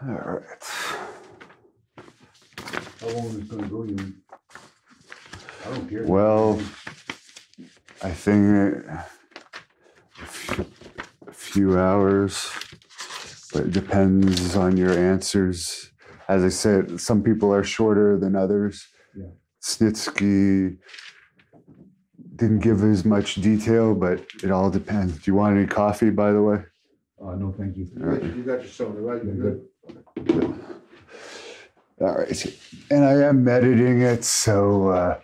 All right. How long is it going to go, you? I don't care. Well, I think a few hours, but it depends on your answers. As I said, some people are shorter than others. Yeah. Snitsky didn't give as much detail, but it all depends. Do you want any coffee, by the way? No, thank you. You got your soda, right? You're good. All right. And I am editing it, so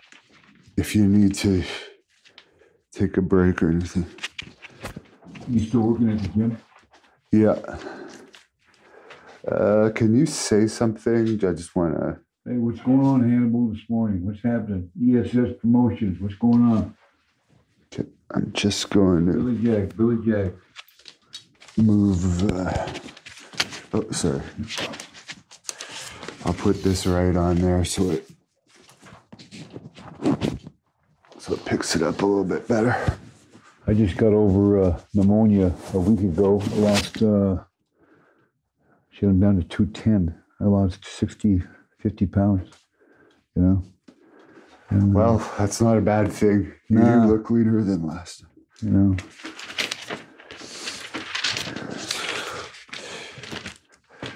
if you need to take a break or anything. You still working at the gym? Yeah. Can you say something? I just want to... Hey, what's going on, Hannibal, this morning? What's happening? ESS Promotions, what's going on? I'm just going to... Billy Jack. Move... oh, sorry. I'll put this right on there so it picks it up a little bit better. I just got over pneumonia a week ago. I lost, I'm down to 210. I lost 50 pounds, you know. And, well, that's not a bad thing. You do look leaner than last time. You know.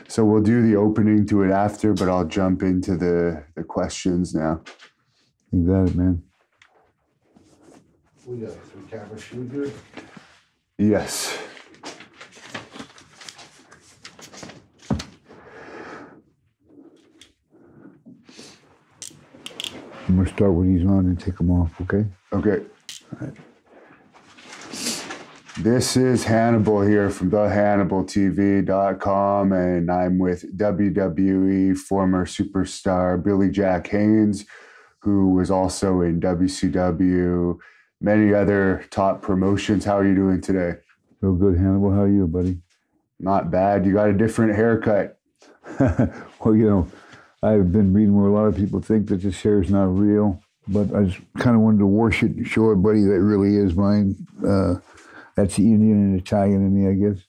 So we'll do the opening to it after, but I'll jump into the questions now. You got it, man. We got 3 camera shoot here. Yes. I'm going to start with these on and take them off, okay? Okay. All right. This is Hannibal here from thehannibaltv.com, and I'm with WWE former superstar Billy Jack Haynes, who was also in WCW, many other top promotions. How are you doing today? Real good, Hannibal. How are you, buddy? Not bad. You got a different haircut. Well, you know, I've been reading where a lot of people think that this hair is not real, but I just kind of wanted to wash it and show everybody that really is mine. That's the Indian and Italian in me, I guess.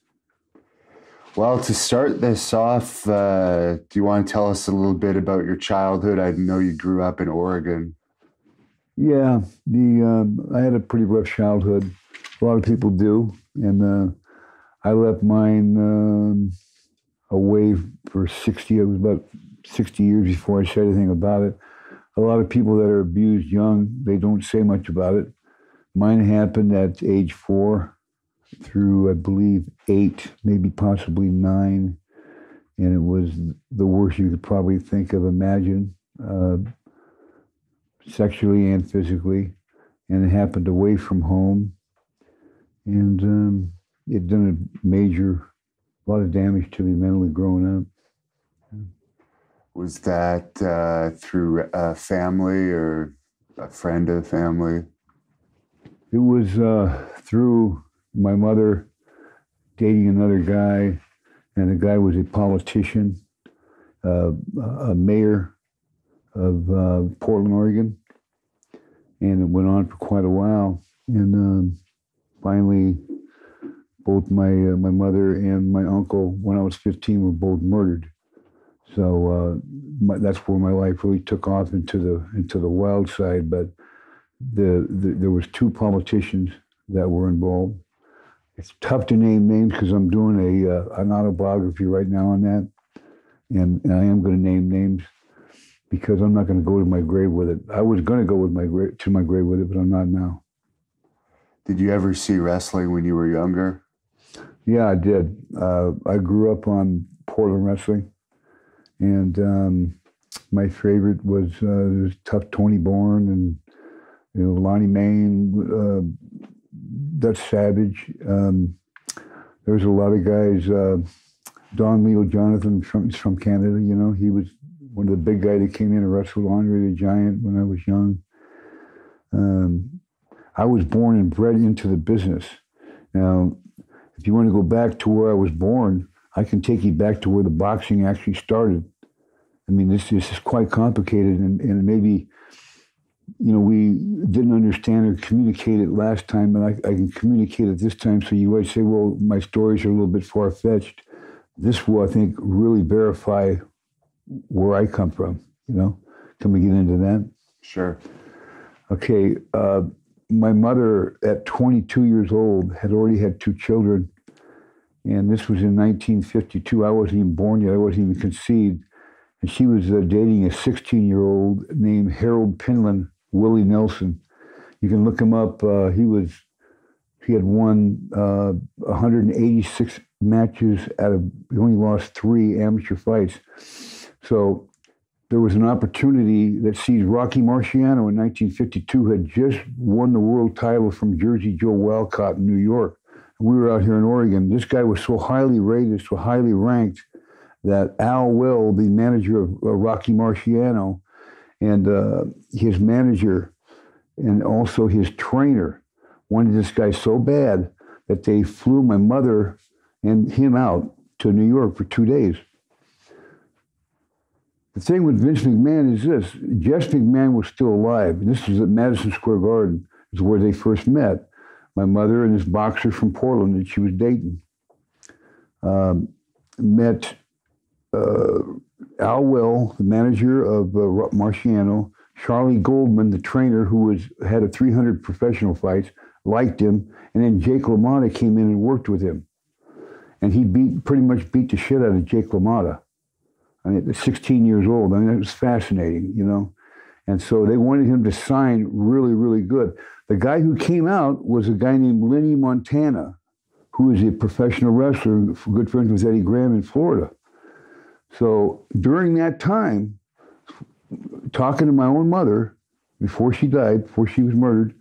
Well, to start this off, do you want to tell us a little bit about your childhood? I know you grew up in Oregon. Yeah, I had a pretty rough childhood. A lot of people do, and I left mine away for 60. It was about 60 years before I said anything about it. A lot of people that are abused young, they don't say much about it. Mine happened at age 4 through, I believe, 8, maybe possibly 9. And it was the worst you could probably think of, imagine, sexually and physically. And it happened away from home. And it done a lot of damage to me mentally growing up. Was that through a family or a friend of the family? It was through my mother dating another guy, and the guy was a politician, a mayor of Portland, Oregon, and it went on for quite a while. And finally, both my mother and my uncle, when I was 15, were both murdered. So that's where my life really took off into the wild side. But there was 2 politicians that were involved. It's tough to name names because I'm doing an autobiography right now on that, and I am going to name names because I'm not going to go to my grave with it. I was going to go to my grave with it, but I'm not now. Did you ever see wrestling when you were younger? Yeah, I did. I grew up on Portland wrestling, and my favorite was Tough Tony Bourne and Lonnie Main, Dutch Savage. There was a lot of guys. Don Leo Jonathan from Canada. He was one of the big guys that came in and wrestled Andre the Giant when I was young. I was born and bred into the business. Now, if you want to go back to where I was born, I can take you back to where the boxing actually started. I mean, this is quite complicated, and maybe, we didn't understand or communicate it last time, but I can communicate it this time. So you might say, well, my stories are a little bit far-fetched, this will, I think, really verify where I come from, you know? Can we get into that? Sure. Okay, my mother, at 22 years old, had already had 2 children, and this was in 1952. I wasn't even born yet. I wasn't even conceived. And she was dating a 16-year-old named Harold Pinland, Willie Nelson. You can look him up. He had won 186 matches he only lost 3 amateur fights. So there was an opportunity that sees Rocky Marciano in 1952 had just won the world title from Jersey Joe Walcott in New York. We were out here in Oregon. This guy was so highly rated, so highly ranked, that Al Will, the manager of Rocky Marciano, and his manager and also his trainer wanted this guy so bad that they flew my mother and him out to New York for 2 days. The thing with Vince McMahon is this: Jess McMahon was still alive. This was at Madison Square Garden, is where they first met. My mother and this boxer from Portland that she was dating met Al Will, the manager of Marciano, Charlie Goldman, the trainer who had 300 professional fights, liked him, and then Jake LaMotta came in and worked with him. And he pretty much beat the shit out of Jake LaMotta. I mean, at 16 years old. I mean, it was fascinating, you know. And so they wanted him to sign really, really good. The guy who came out was a guy named Lenny Montana, who is a professional wrestler, good friends with Eddie Graham in Florida. So during that time, talking to my own mother, before she died, before she was murdered,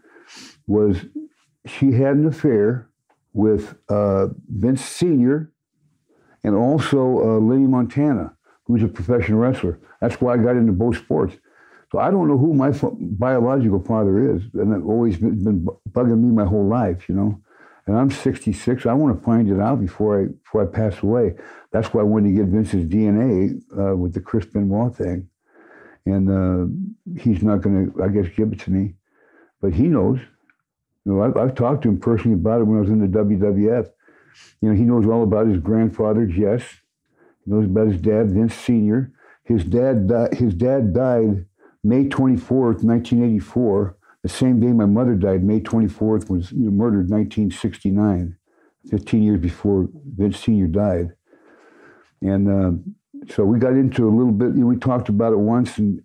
was she had an affair with Vince Sr. and also Lenny Montana, who was a professional wrestler. That's why I got into both sports. So I don't know who my biological father is, and it's always been bugging me my whole life, you know. And I'm 66. I want to find it out before I pass away. That's why I wanted to get Vince's DNA with the Chris Benoit thing. And he's not going to, I guess, give it to me. But he knows. You know, I've talked to him personally about it when I was in the WWF. You know, he knows all about his grandfather, Jess. He knows about his dad, Vince Sr. His dad died May 24th, 1984. The same day my mother died, May 24th, was murdered in 1969, 15 years before Vince Sr. died. And so we got into a little bit, we talked about it once, and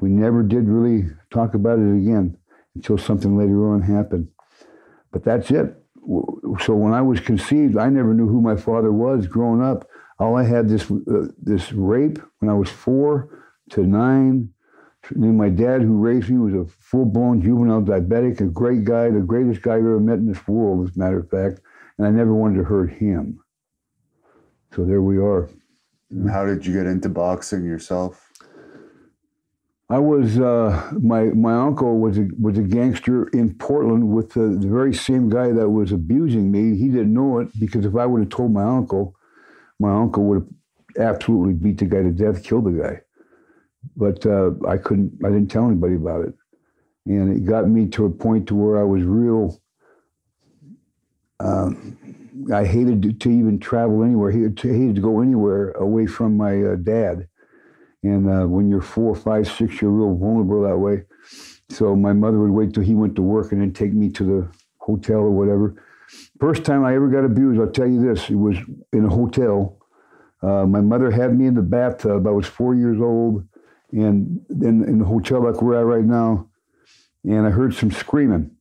we never did really talk about it again until something later on happened. But that's it. So when I was conceived, I never knew who my father was growing up. All I had this rape when I was 4 to 9. And my dad, who raised me, was a full-blown juvenile diabetic, a great guy, the greatest guy I ever met in this world, as a matter of fact. And I never wanted to hurt him. So there we are. How did you get into boxing yourself? I was my uncle was a gangster in Portland with the very same guy that was abusing me. He didn't know it, because if I would have told my uncle would have absolutely beat the guy to death, killed the guy. But I didn't tell anybody about it. And it got me to a point to where I was real, I hated to even travel anywhere. I hated to go anywhere away from my dad. And when you're 4, 5, 6, you're real vulnerable that way. So my mother would wait till he went to work and then take me to the hotel or whatever. First time I ever got abused, I'll tell you this, it was in a hotel. My mother had me in the bathtub. I was 4 years old. And then in the hotel like we're at right now, and I heard some screaming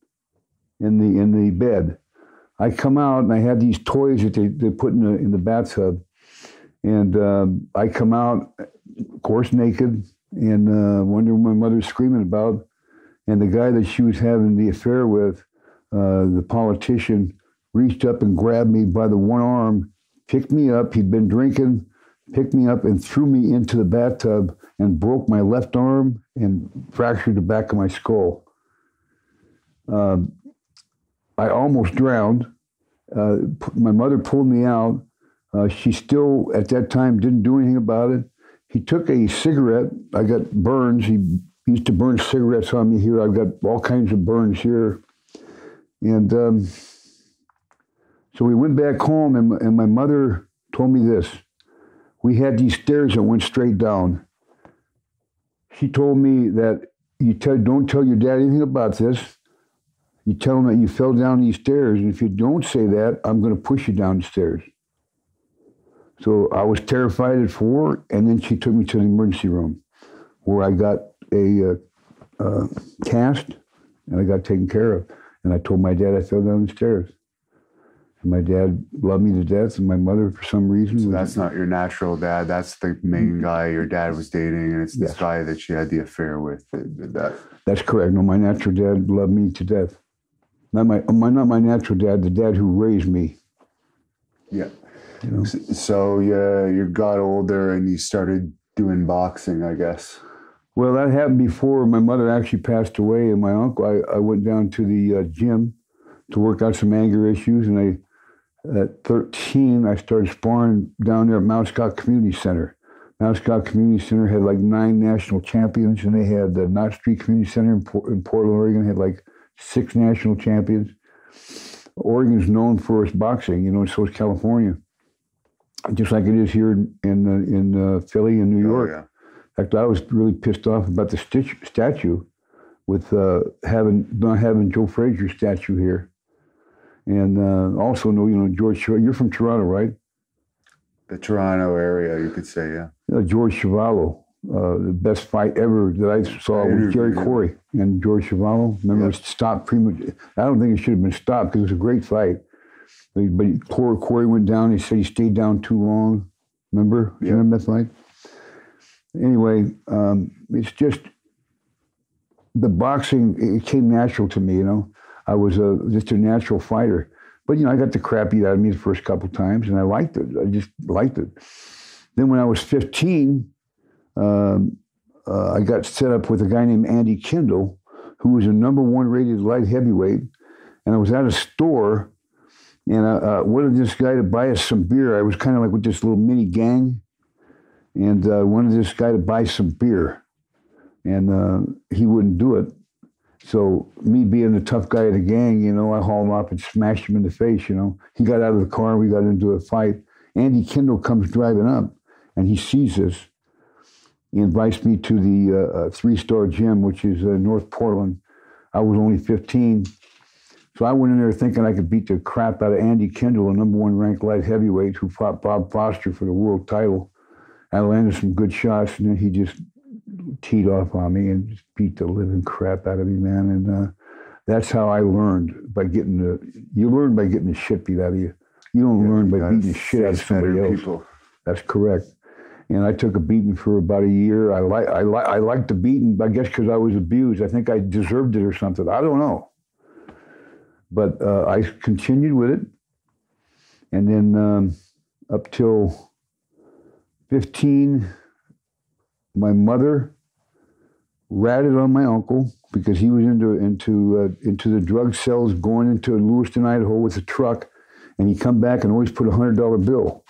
in the bed. I come out and I had these toys that they put in the bathtub, and I come out, of course, naked, and wonder what my mother's screaming about. And the guy that she was having the affair with, the politician, reached up and grabbed me by the one arm, picked me up. He'd been drinking, picked me up and threw me into the bathtub and broke my left arm and fractured the back of my skull. I almost drowned. My mother pulled me out. She still, at that time, didn't do anything about it. He took a cigarette. I got burns. He used to burn cigarettes on me here. I've got all kinds of burns here. And so we went back home, and my mother told me this. We had these stairs that went straight down. She told me that don't tell your dad anything about this. You tell him that you fell down these stairs, and if you don't say that, I'm going to push you down the stairs. So I was terrified at 4, and then she took me to the emergency room, where I got a cast, and I got taken care of. And I told my dad I fell down the stairs. And my dad loved me to death, and my mother, for some reason... So that's not your natural dad. That's the main guy your dad was dating, and it's this guy that she had the affair with. That's correct. No, my natural dad loved me to death. Not my natural dad, the dad who raised me. Yeah. You know? So you got older and you started doing boxing, I guess. Well, that happened before my mother actually passed away, and my uncle. I went down to the gym to work out some anger issues, and at 13, I started sparring down there at Mount Scott Community Center. Mount Scott Community Center had like 9 national champions, and they had the Knott Street Community Center in Portland, Oregon, had like 6 national champions. Oregon is known for its boxing, and so is California, just like it is here in Philly and New York. Yeah. In fact, I was really pissed off about the statue with not having Joe Frazier's statue here. And also, George, you're from Toronto, right? The Toronto area, you could say, yeah. George Chuvalo, the best fight ever that I saw was Jerry Corey and George Chuvalo. Remember, it was stopped prematurely. I don't think it should have been stopped because it was a great fight. But Corey went down. He said he stayed down too long. Remember? Do you remember that fight? Anyway, it's just the boxing. It came natural to me, I was just a natural fighter. But, I got the crap beat out of me the first couple times, and I liked it. I just liked it. Then when I was 15, I got set up with a guy named Andy Kindle, who was a #1 rated light heavyweight. And I was at a store, and I wanted this guy to buy us some beer. I was kind of like with this little mini gang, and wanted this guy to buy some beer. And he wouldn't do it. So me being the tough guy of the gang, I hauled him up and smashed him in the face, He got out of the car and we got into a fight. Andy Kindle comes driving up and he sees this. He invites me to the 3-star gym, which is North Portland. I was only 15. So I went in there thinking I could beat the crap out of Andy Kindle, a #1 ranked light heavyweight who fought Bob Foster for the world title. I landed some good shots, and then he just teed off on me and just beat the living crap out of me, man. And that's how I learned, you learn by getting the shit beat out of you. You don't learn by beating the shit out of somebody else. People. That's correct. And I took a beating for about a year. I liked the beating, I guess because I was abused. I think I deserved it or something. I don't know. But I continued with it. And then up till 15, my mother ratted on my uncle because he was into the drug cells going into Lewiston, Idaho with a truck, and he come back and always put a $100 bill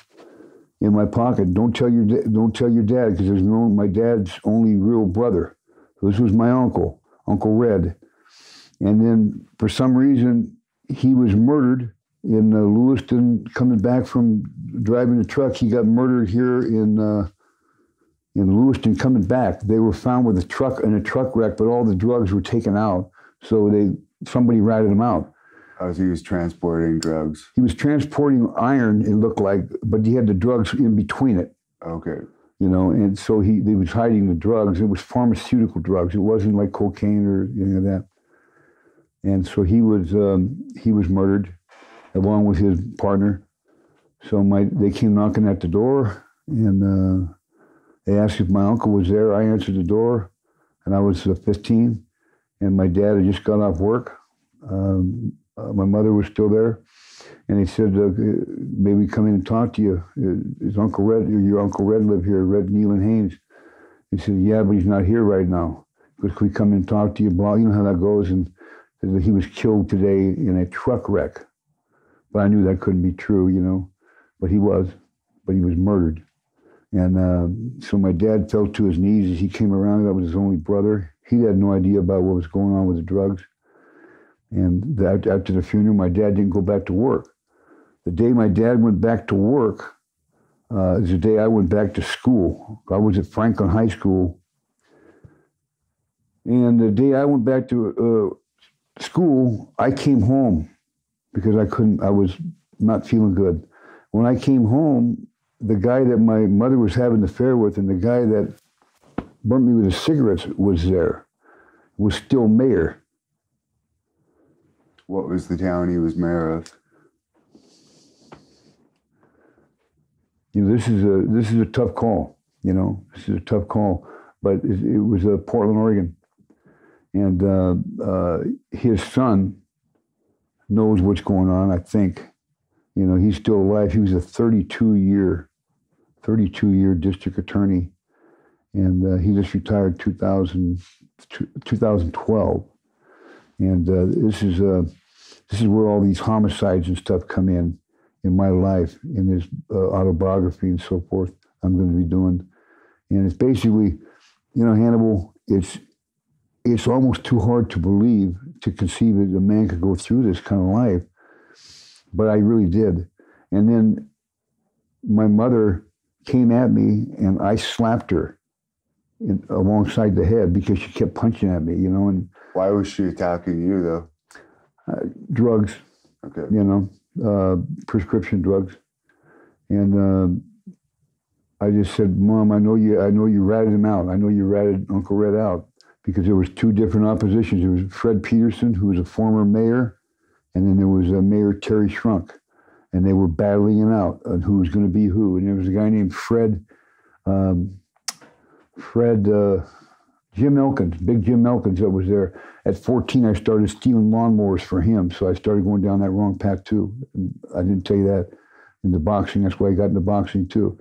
in my pocket. Don't tell your dad, because there's my dad's only real brother. This was my uncle, Uncle Red. And then for some reason he was murdered in Lewiston, coming back from driving the truck. He got murdered here in Lewiston coming back. They were found with a truck wreck, but all the drugs were taken out. So somebody ratted him out. As he was transporting drugs. He was transporting iron, it looked like, but he had the drugs in between it. Okay. And so he was hiding the drugs. It was pharmaceutical drugs. It wasn't like cocaine or any of that. And so he was murdered along with his partner. So they came knocking at the door, and they asked if my uncle was there. I answered the door, and I was 15, and my dad had just got off work. My mother was still there, and he said, maybe come in and talk to you. Is Uncle Red, your Uncle Red live here, Red Nealon Haynes? He said, yeah, but he's not here right now. Could we come in and talk to you? Blah, you know how that goes. And he was killed today in a truck wreck. But I knew that couldn't be true, But he was murdered. And so my dad fell to his knees as he came around. That was his only brother. He had no idea about what was going on with the drugs. And after the funeral, my dad didn't go back to work. The day my dad went back to work, It was the day I went back to school. I was at Franklin High School. And the day I went back to school, I came home because I was not feeling good. When I came home, the guy that my mother was having an affair with and the guy that burnt me with the cigarettes was there, was still mayor. What was the town he was mayor of? You know, this is a tough call. You know, this is a tough call. But it was Portland, Oregon, and his son knows what's going on. I think, you know, he's still alive. He was a 32-year district attorney, and he just retired 2012. And this is where all these homicides and stuff come in my life, in his autobiography and so forth. I'm going to be doing, and it's basically, you know, Hannibal. It's almost too hard to believe, to conceive that a man could go through this kind of life, but I really did. And then my mother came at me, and I slapped her alongside the head because she kept punching at me, you know. And why was she attacking you, though? Drugs. Okay. You know, prescription drugs. And I just said, Mom, I know you ratted him out. I know you ratted Uncle Red out, because there was two different oppositions. There was Fred Peterson, who was a former mayor, and then there was Mayor Terry Shrunk. And they were battling it out on who was going to be who. And there was a guy named Jim Elkins, Big Jim Elkins, that was there. At 14, I started stealing lawnmowers for him, so I started going down that wrong path too. And I didn't tell you that in the boxing. That's why I got into boxing too.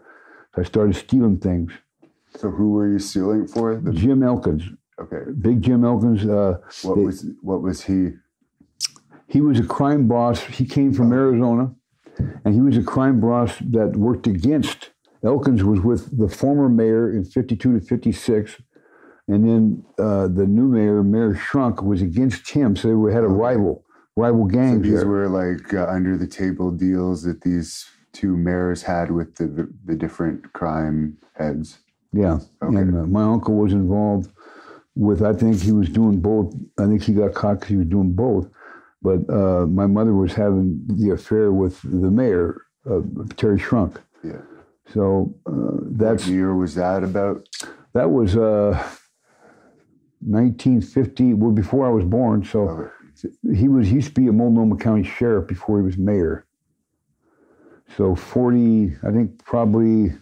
So I started stealing things. So who were you stealing for? Jim Elkins. Okay. Big Jim Elkins. What was he? He was a crime boss. He came from Arizona, and he was a crime boss that worked against. Elkins was with the former mayor in 52 to 56, and then the new mayor, Mayor Shrunk, was against him. So they had a rival gangs. So these were like under the table deals that these two mayors had with the different crime heads. Yeah, okay. And my uncle was involved with, I think he was doing both. I think he got caught because he was doing both. But my mother was having the affair with the mayor, Terry Shrunk. Yeah. So that's... What year was that about? That was 1950, well, before I was born. So okay. he used to be a Multnomah County sheriff before he was mayor. So 40, I think probably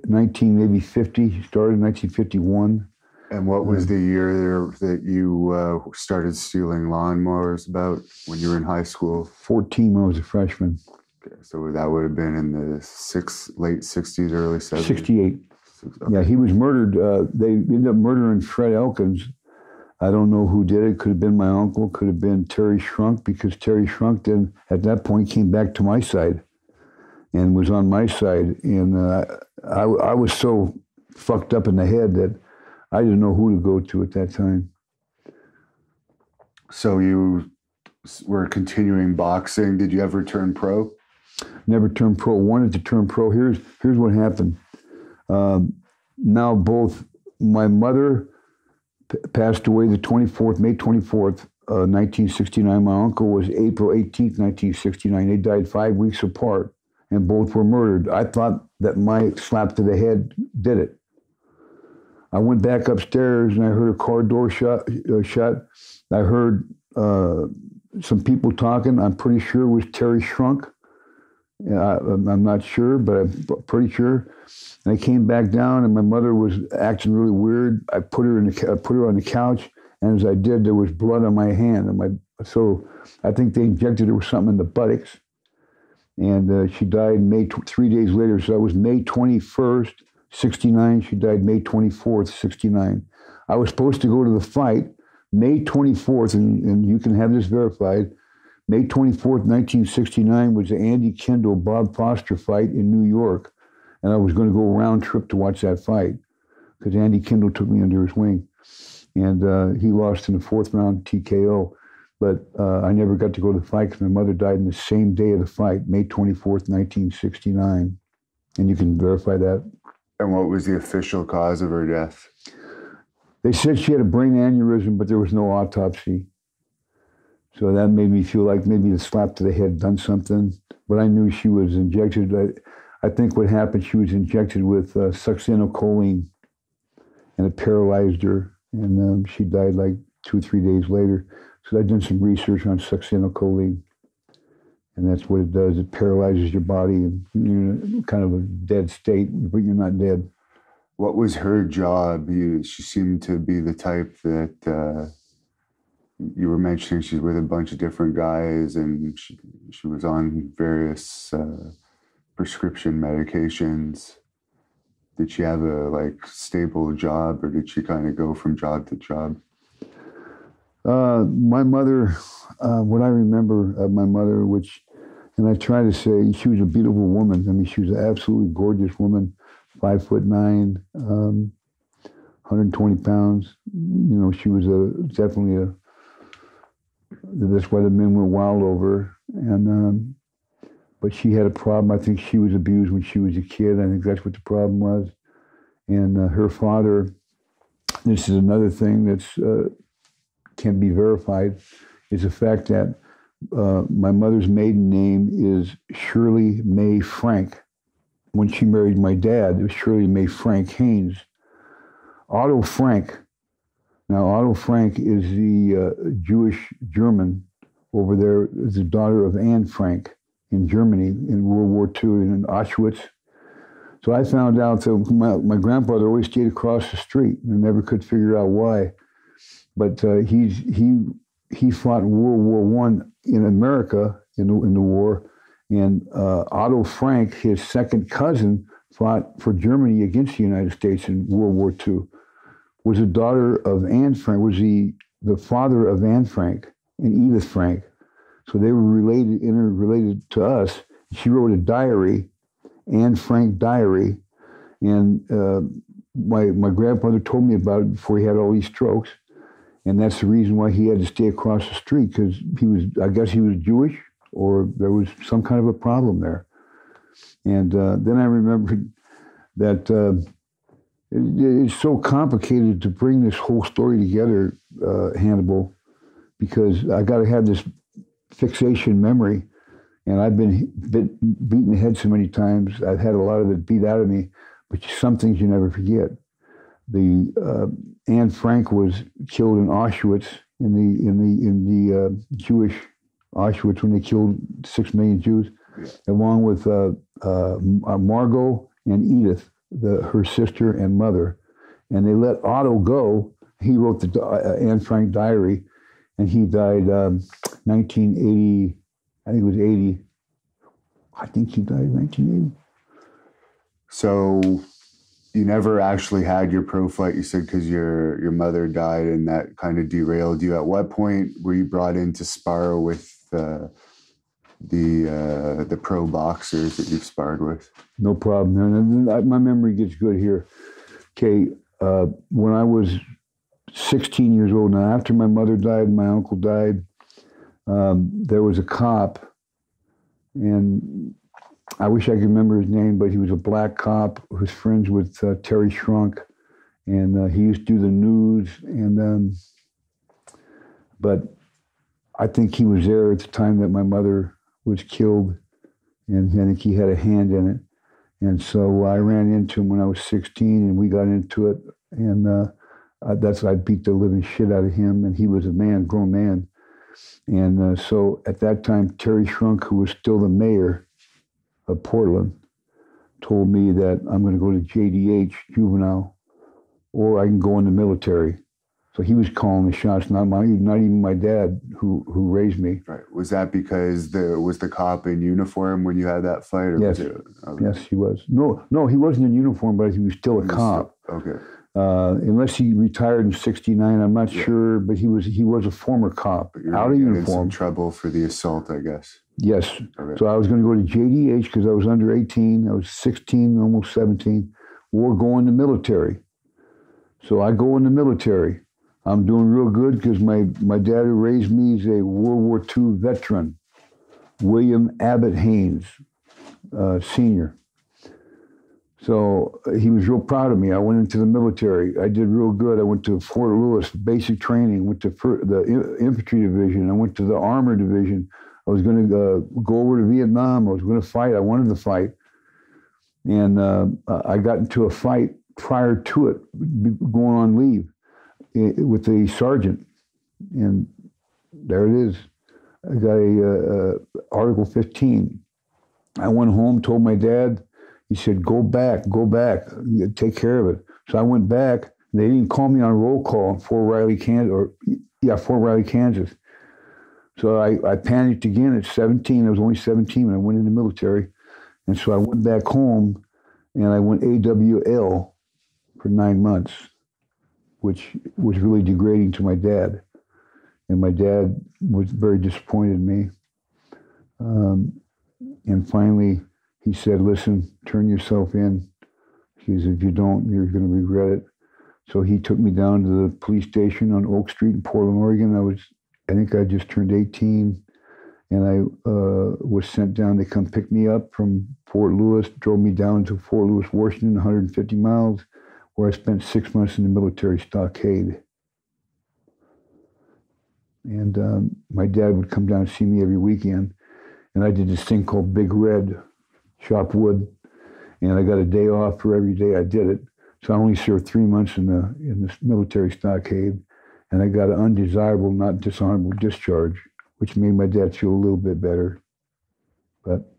1950, he started in 1951. And what was the year that you started stealing lawnmowers about when you were in high school? 14 when I was a freshman. Okay, so that would have been in the late 60s, early 70s? 68. Okay. Yeah, he was murdered. They ended up murdering Fred Elkins. I don't know who did it. Could have been my uncle. Could have been Terry Shrunk, because Terry Shrunk then, at that point, came back to my side and was on my side. And I was so fucked up in the head that I didn't know who to go to at that time. So you were continuing boxing. Did you ever turn pro? Never turned pro. Wanted to turn pro. Here's what happened. Now both my mother passed away May 24th, 1969. My uncle was April 18th, 1969. They died 5 weeks apart, and both were murdered. I thought that my slap to the head did it. I went back upstairs and I heard a car door shut. I heard some people talking. I'm pretty sure it was Terry Shrunk. I'm not sure, but I'm pretty sure. And I came back down, and my mother was acting really weird. I put her on the couch, and as I did, there was blood on my hand. So I think they injected her with something in the buttocks, and she died 3 days later. So that was May 21st, 69. She died May 24th, 69. I was supposed to go to the fight May 24th, and you can have this verified. May 24th, 1969 was the Andy Kendall-Bob Foster fight in New York. And I was going to go a round trip to watch that fight because Andy Kendall took me under his wing. And he lost in the fourth round TKO. But I never got to go to the fight because my mother died in the same day of the fight, May 24th, 1969. And you can verify that. And what was the official cause of her death? They said she had a brain aneurysm, but there was no autopsy. So that made me feel like maybe the slap to the head done something. But I knew she was injected. I think what happened, she was injected with succinylcholine, and it paralyzed her. And she died like 2 or 3 days later. So I've done some research on succinylcholine. And that's what it does. It paralyzes your body and you're in kind of a dead state, but you're not dead. What was her job? She seemed to be the type that you were mentioning she's with a bunch of different guys, and she was on various prescription medications. Did she have a stable job, or did she kind of go from job to job? My mother, what I remember of my mother, and I try to say, she was a beautiful woman. I mean, she was an absolutely gorgeous woman, 5'9", 120 pounds. You know, she was definitely that's why the men went wild over her. And but she had a problem. I think she was abused when she was a kid. I think that's what the problem was. And her father, this is another thing that's can be verified, is the fact that my mother's maiden name is Shirley Mae Frank. When she married my dad, it was Shirley Mae Frank Haynes. Otto Frank. Now, Otto Frank is the Jewish German over there, is the daughter of Anne Frank in Germany in World War II and in Auschwitz. So I found out that my grandfather always stayed across the street and never could figure out why. But he fought in World War I in America in the war, and Otto Frank, his second cousin, fought for Germany against the United States in World War II. Was a daughter of Anne Frank, was the father of Anne Frank and Edith Frank. So they were interrelated to us. She wrote a diary, Anne Frank Diary, and my grandfather told me about it before he had all these strokes. And that's the reason why he had to stay across the street, because I guess he was Jewish, or there was some kind of a problem there. And then I remembered that it's so complicated to bring this whole story together, Hannibal, because I got to have this fixation memory, and I've been beaten in the head so many times. I've had a lot of it beat out of me, but some things you never forget. Anne Frank was killed in Auschwitz in the Jewish Auschwitz when they killed 6 million Jews, along with Margot and Edith, her sister and mother, and they let Otto go. He wrote the Anne Frank diary, and he died 1980. I think it was 80. I think he died in 1980. So you never actually had your pro fight, you said, because your mother died, and that kind of derailed you. At what point were you brought in to spar with the pro boxers that you've sparred with? No problem. My memory gets good here. Okay, when I was 16 years old, now after my mother died, my uncle died, there was a cop, and I wish I could remember his name, but he was a black cop who was friends with Terry Shrunk, and he used to do the news. And but I think he was there at the time that my mother was killed, and I think he had a hand in it. And so I ran into him when I was 16, and we got into it, and I beat the living shit out of him, and he was a grown man. And so at that time, Terry Shrunk, who was still the mayor of Portland, told me that I'm going to go to JDH, juvenile, or I can go in the military. So he was calling the shots, not even my dad, who raised me. Right. Was that because was the cop in uniform when you had that fight? Or yes. Yes, he was. No, he wasn't in uniform, but he was still a cop. Okay. Unless he retired in '69, I'm not sure, but he was a former cop, out of uniform. In some trouble for the assault, I guess. Yes. Okay. So I was going to go to JDH because I was under 18. I was 16, almost 17, or go in the military. So I go in the military. I'm doing real good because my dad who raised me is a World War II veteran, William Abbott Haynes, Sr. So he was real proud of me. I went into the military. I did real good. I went to Fort Lewis, basic training, went to the infantry division. I went to the armor division. I was going to go over to Vietnam. I was going to fight. I wanted to fight. And I got into a fight prior to it, going on leave with a sergeant. And there it is. I got a Article 15. I went home, told my dad. He said, go back, take care of it. So I went back. They didn't call me on roll call in Fort Riley, Kansas. So I panicked again at 17. I was only 17 when I went in the military. And so I went back home and I went AWL for 9 months, which was really degrading to my dad. And my dad was very disappointed in me. And finally, he said, listen, turn yourself in. He said, if you don't, you're going to regret it. So he took me down to the police station on Oak Street in Portland, Oregon. I think I just turned 18. And I was sent down. They come pick me up from Fort Lewis, drove me down to Fort Lewis, Washington, 150 miles, where I spent 6 months in the military stockade. And my dad would come down and see me every weekend. And I did this thing called Big Red, chop wood. And I got a day off for every day I did it. So I only served 3 months in the military stockade. And I got an undesirable, not dishonorable discharge, which made my dad feel a little bit better. But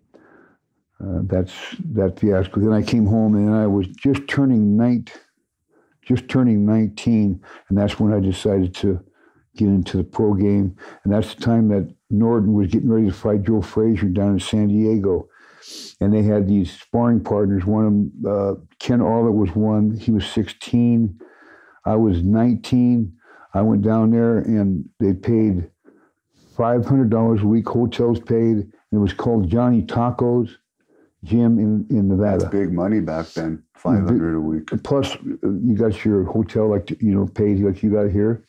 that's that fiasco. Then I came home and I was just turning 19. And that's when I decided to get into the pro game. And that's the time that Norton was getting ready to fight Joe Frazier down in San Diego. And they had these sparring partners. One of them, Ken Arlett was one. He was 16. I was 19. I went down there and they paid $500 a week, hotels paid. And it was called Johnny Taco's gym in Nevada. That's big money back then, $500 a week. Plus, you got your hotel, paid like you got here,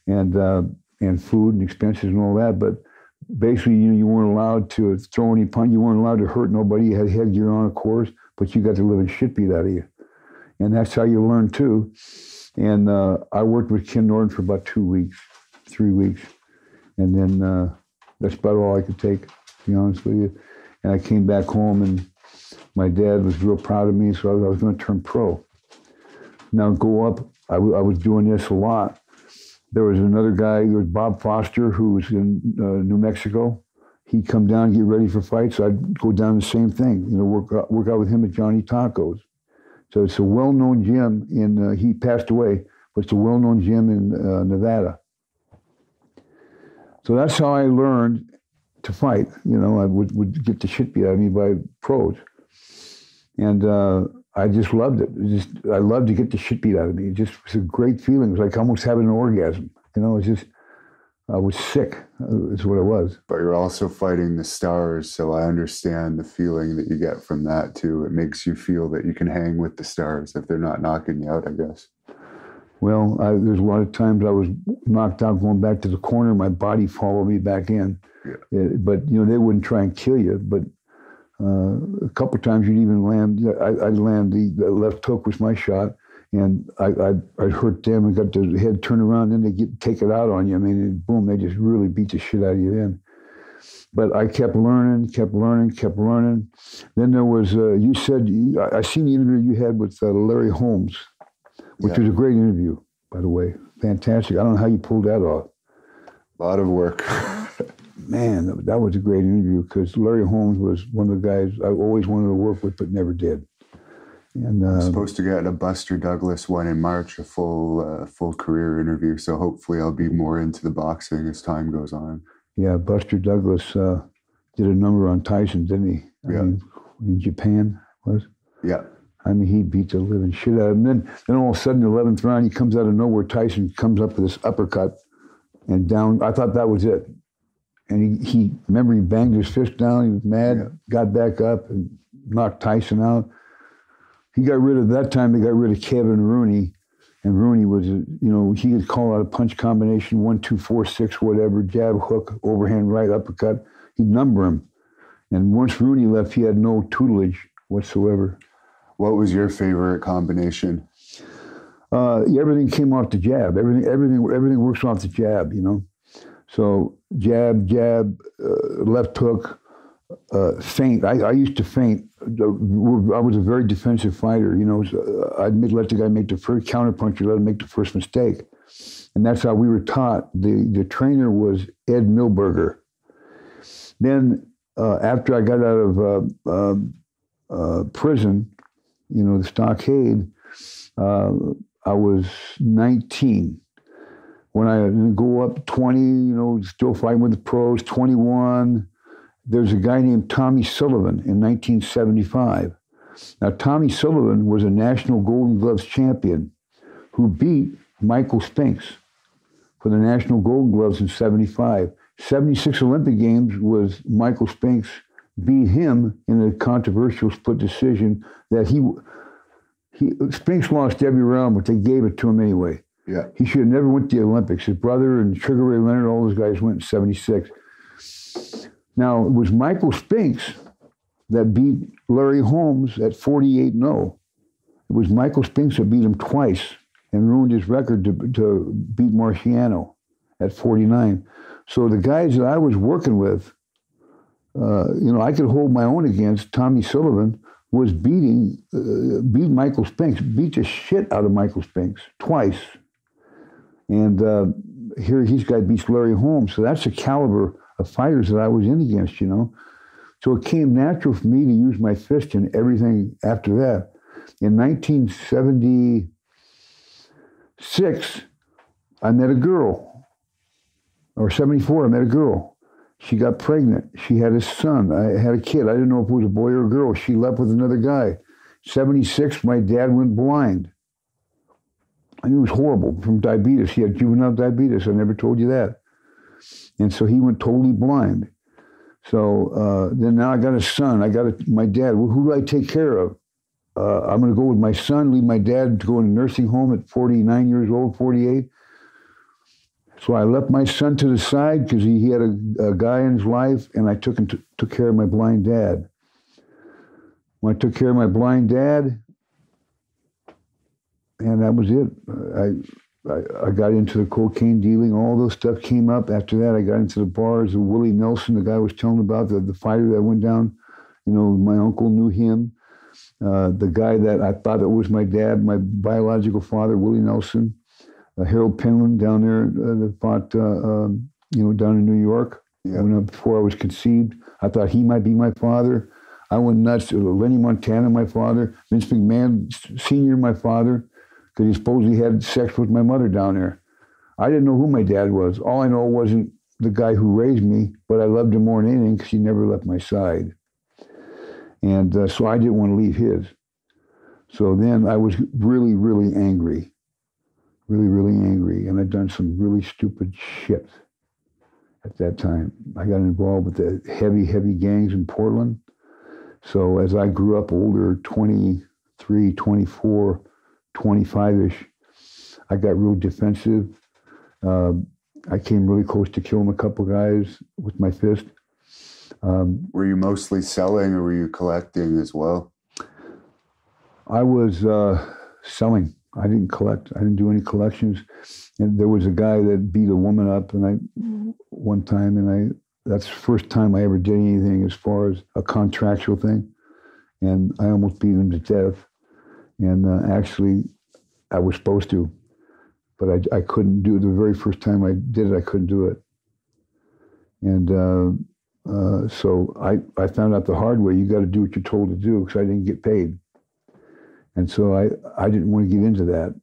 and food and expenses and all that. But basically, you weren't allowed to throw any punch. You weren't allowed to hurt nobody. You had headgear on, of course, but you got the living shit beat out of you. And that's how you learn, too. And I worked with Ken Norton for about 3 weeks. And then that's about all I could take, to be honest with you. And I came back home, and my dad was real proud of me, so I was going to turn pro. Now, go up, I was doing this a lot. There was another guy, there was Bob Foster, who was in New Mexico. He'd come down and get ready for fights. So I'd go down the same thing, work out with him at Johnny Taco's. So it's a well-known gym he passed away, but it's a well-known gym in Nevada. So that's how I learned to fight. I would get the shit beat out of me by pros. And I just loved it. I loved to get the shit beat out of me. It just was a great feeling. It was like almost having an orgasm. I was sick, is what it was. But you're also fighting the stars, so I understand the feeling that you get from that, too. It makes you feel that you can hang with the stars if they're not knocking you out, I guess. Well, there's a lot of times I was knocked out going back to the corner. My body followed me back in. Yeah. But, they wouldn't try and kill you. But a couple of times you'd even land. I'd land the left hook was my shot. And I'd hurt them and got the head turned around, and then they take it out on you. I mean, boom, they just really beat the shit out of you then. But I kept learning. Then there was, you said, I seen the interview you had with Larry Holmes, which was a great interview, by the way. Fantastic. I don't know how you pulled that off. A lot of work. Man, that was a great interview because Larry Holmes was one of the guys I always wanted to work with but never did. And I'm supposed to get a Buster Douglas one in March, a full career interview. So hopefully I'll be more into the boxing as time goes on. Yeah, Buster Douglas did a number on Tyson, didn't he? I mean, in Japan, was? Yeah. I mean, he beat the living shit out of him. Then all of a sudden, the 11th round, he comes out of nowhere. Tyson comes up with this uppercut and down. I thought that was it. And he banged his fist down. He was mad, got back up and knocked Tyson out. They got rid of Kevin Rooney, And Rooney was, he could call out a punch combination, 1, 2, 4, 6, whatever, jab, hook, overhand right, uppercut. He'd number him. And once Rooney left, he had no tutelage whatsoever. What was your favorite combination? Everything came off the jab. Everything works off the jab, So jab, left hook, feint. I used to feint. I was a very defensive fighter. I'd let the guy make the first counterpuncher, let him make the first mistake. And that's how we were taught. The trainer was Ed Milberger. Then after I got out of prison, the stockade, I was 19. When I go up 20, still fighting with the pros, 21, there's a guy named Tommy Sullivan in 1975. Now, Tommy Sullivan was a national Golden Gloves champion who beat Michael Spinks for the national Golden Gloves in 75. 76 Olympic Games was Michael Spinks beat him in a controversial split decision that Spinks lost every round, but they gave it to him anyway. Yeah. He should have never went to the Olympics. His brother and Sugar Ray Leonard, all those guys went in 76. Now, it was Michael Spinks that beat Larry Holmes at 48-0. It was Michael Spinks that beat him twice and ruined his record to beat Marciano at 49. So the guys that I was working with, I could hold my own against. Tommy Sullivan was beat Michael Spinks, beat the shit out of Michael Spinks twice. And here his guy beats Larry Holmes. So that's the caliber of fighters that I was in against, So it came natural for me to use my fist in everything after that. In 1976, I met a girl. Or 74, I met a girl. She got pregnant. She had a son. I had a kid. I didn't know if it was a boy or a girl. She left with another guy. 76, my dad went blind. I mean, it was horrible from diabetes. He had juvenile diabetes. I never told you that. And so he went totally blind. So then now I got a son. My dad. Well, who do I take care of? I'm going to go with my son, leave my dad to go in a nursing home at 49 years old, 48. So I left my son to the side because he had a guy in his life, and I took care of my blind dad. When I took care of my blind dad, and that was it. I got into the cocaine dealing. All those stuff came up. After that, I got into the bars. Willie Nelson, the guy I was telling about, the fighter that went down, my uncle knew him. The guy that I thought it was my dad, my biological father, Willie Nelson. Harold Penland down there that fought, down in New York. Yeah. Before I was conceived. I thought he might be my father. I went nuts. Lenny Montana, my father. Vince McMahon, Sr., my father, because he supposedly had sex with my mother down there. I didn't know who my dad was. All I know wasn't the guy who raised me, but I loved him more than anything because he never left my side. And so I didn't want to leave his. So then I was really, really angry. Really, really angry. And I'd done some really stupid shit at that time. I got involved with the heavy, heavy gangs in Portland. So as I grew up older, 23, 24, 25-ish, I got real defensive. I came really close to killing a couple guys with my fist. Were you mostly selling or were you collecting as well? I was selling. I didn't collect. I didn't do any collections. And there was a guy that beat a woman up one time, that's the first time I ever did anything as far as a contractual thing. And I almost beat him to death. And actually, I was supposed to, but I couldn't do it. The very first time I did it, I couldn't do it. And so I found out the hard way, you got to do what you're told to do, because I didn't get paid. And so I didn't want to get into that.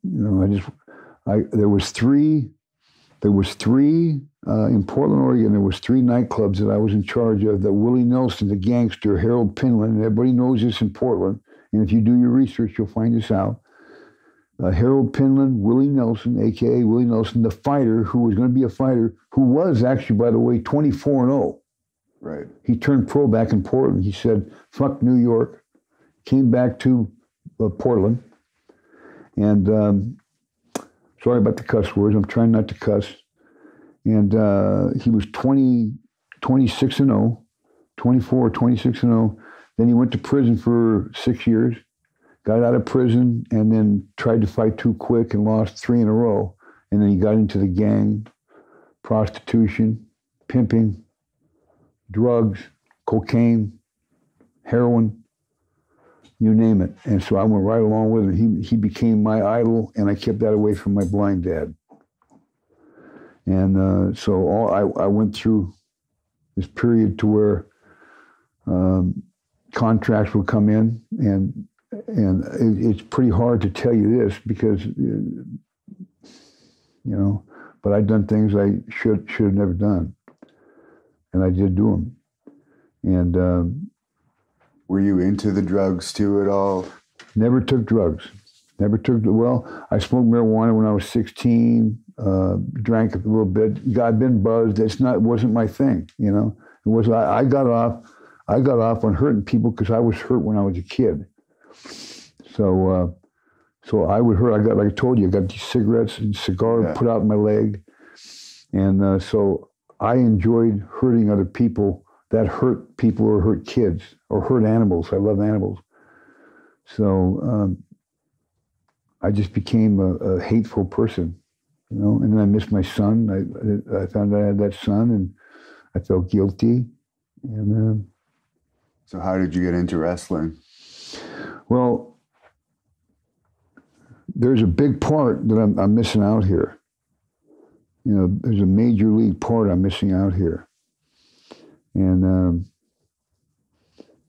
There was three in Portland, Oregon, there was 3 nightclubs that I was in charge of, that Willie Nelson, the gangster, Harold Penland, and everybody knows this in Portland, and if you do your research, you'll find this out. Harold Penland, Willie Nelson, a.k.a. Willie Nelson, the fighter who was going to be a fighter, who was actually, by the way, 24-0. Right. He turned pro back in Portland. He said, fuck New York, came back to Portland, and Sorry about the cuss words. I'm trying not to cuss. And he was 26-0, 24, 26-0. Then he went to prison for 6 years, got out of prison, and then tried to fight too quick and lost 3 in a row. And then he got into the gang, prostitution, pimping, drugs, cocaine, heroin, you name it. And so I went right along with him. He became my idol, and I kept that away from my blind dad. And so I went through this period to where contracts would come in, and it's pretty hard to tell you this because, but I'd done things I should have never done, and I did do them. And were you into the drugs too at all? Never took drugs. Well, I smoked marijuana when I was 16. Drank a little bit. I'd been buzzed. It wasn't my thing. It was. I got off on hurting people because I was hurt when I was a kid. So I would hurt. Like I told you, I got these cigarettes and cigars put out in my leg, and so I enjoyed hurting other people that hurt people or hurt kids or hurt animals. I love animals. So I just became a hateful person, and then I missed my son. I found out I had that son, and I felt guilty. And so how did you get into wrestling? Well, there's a big part that I'm missing out here. There's a major league part I'm missing out here. And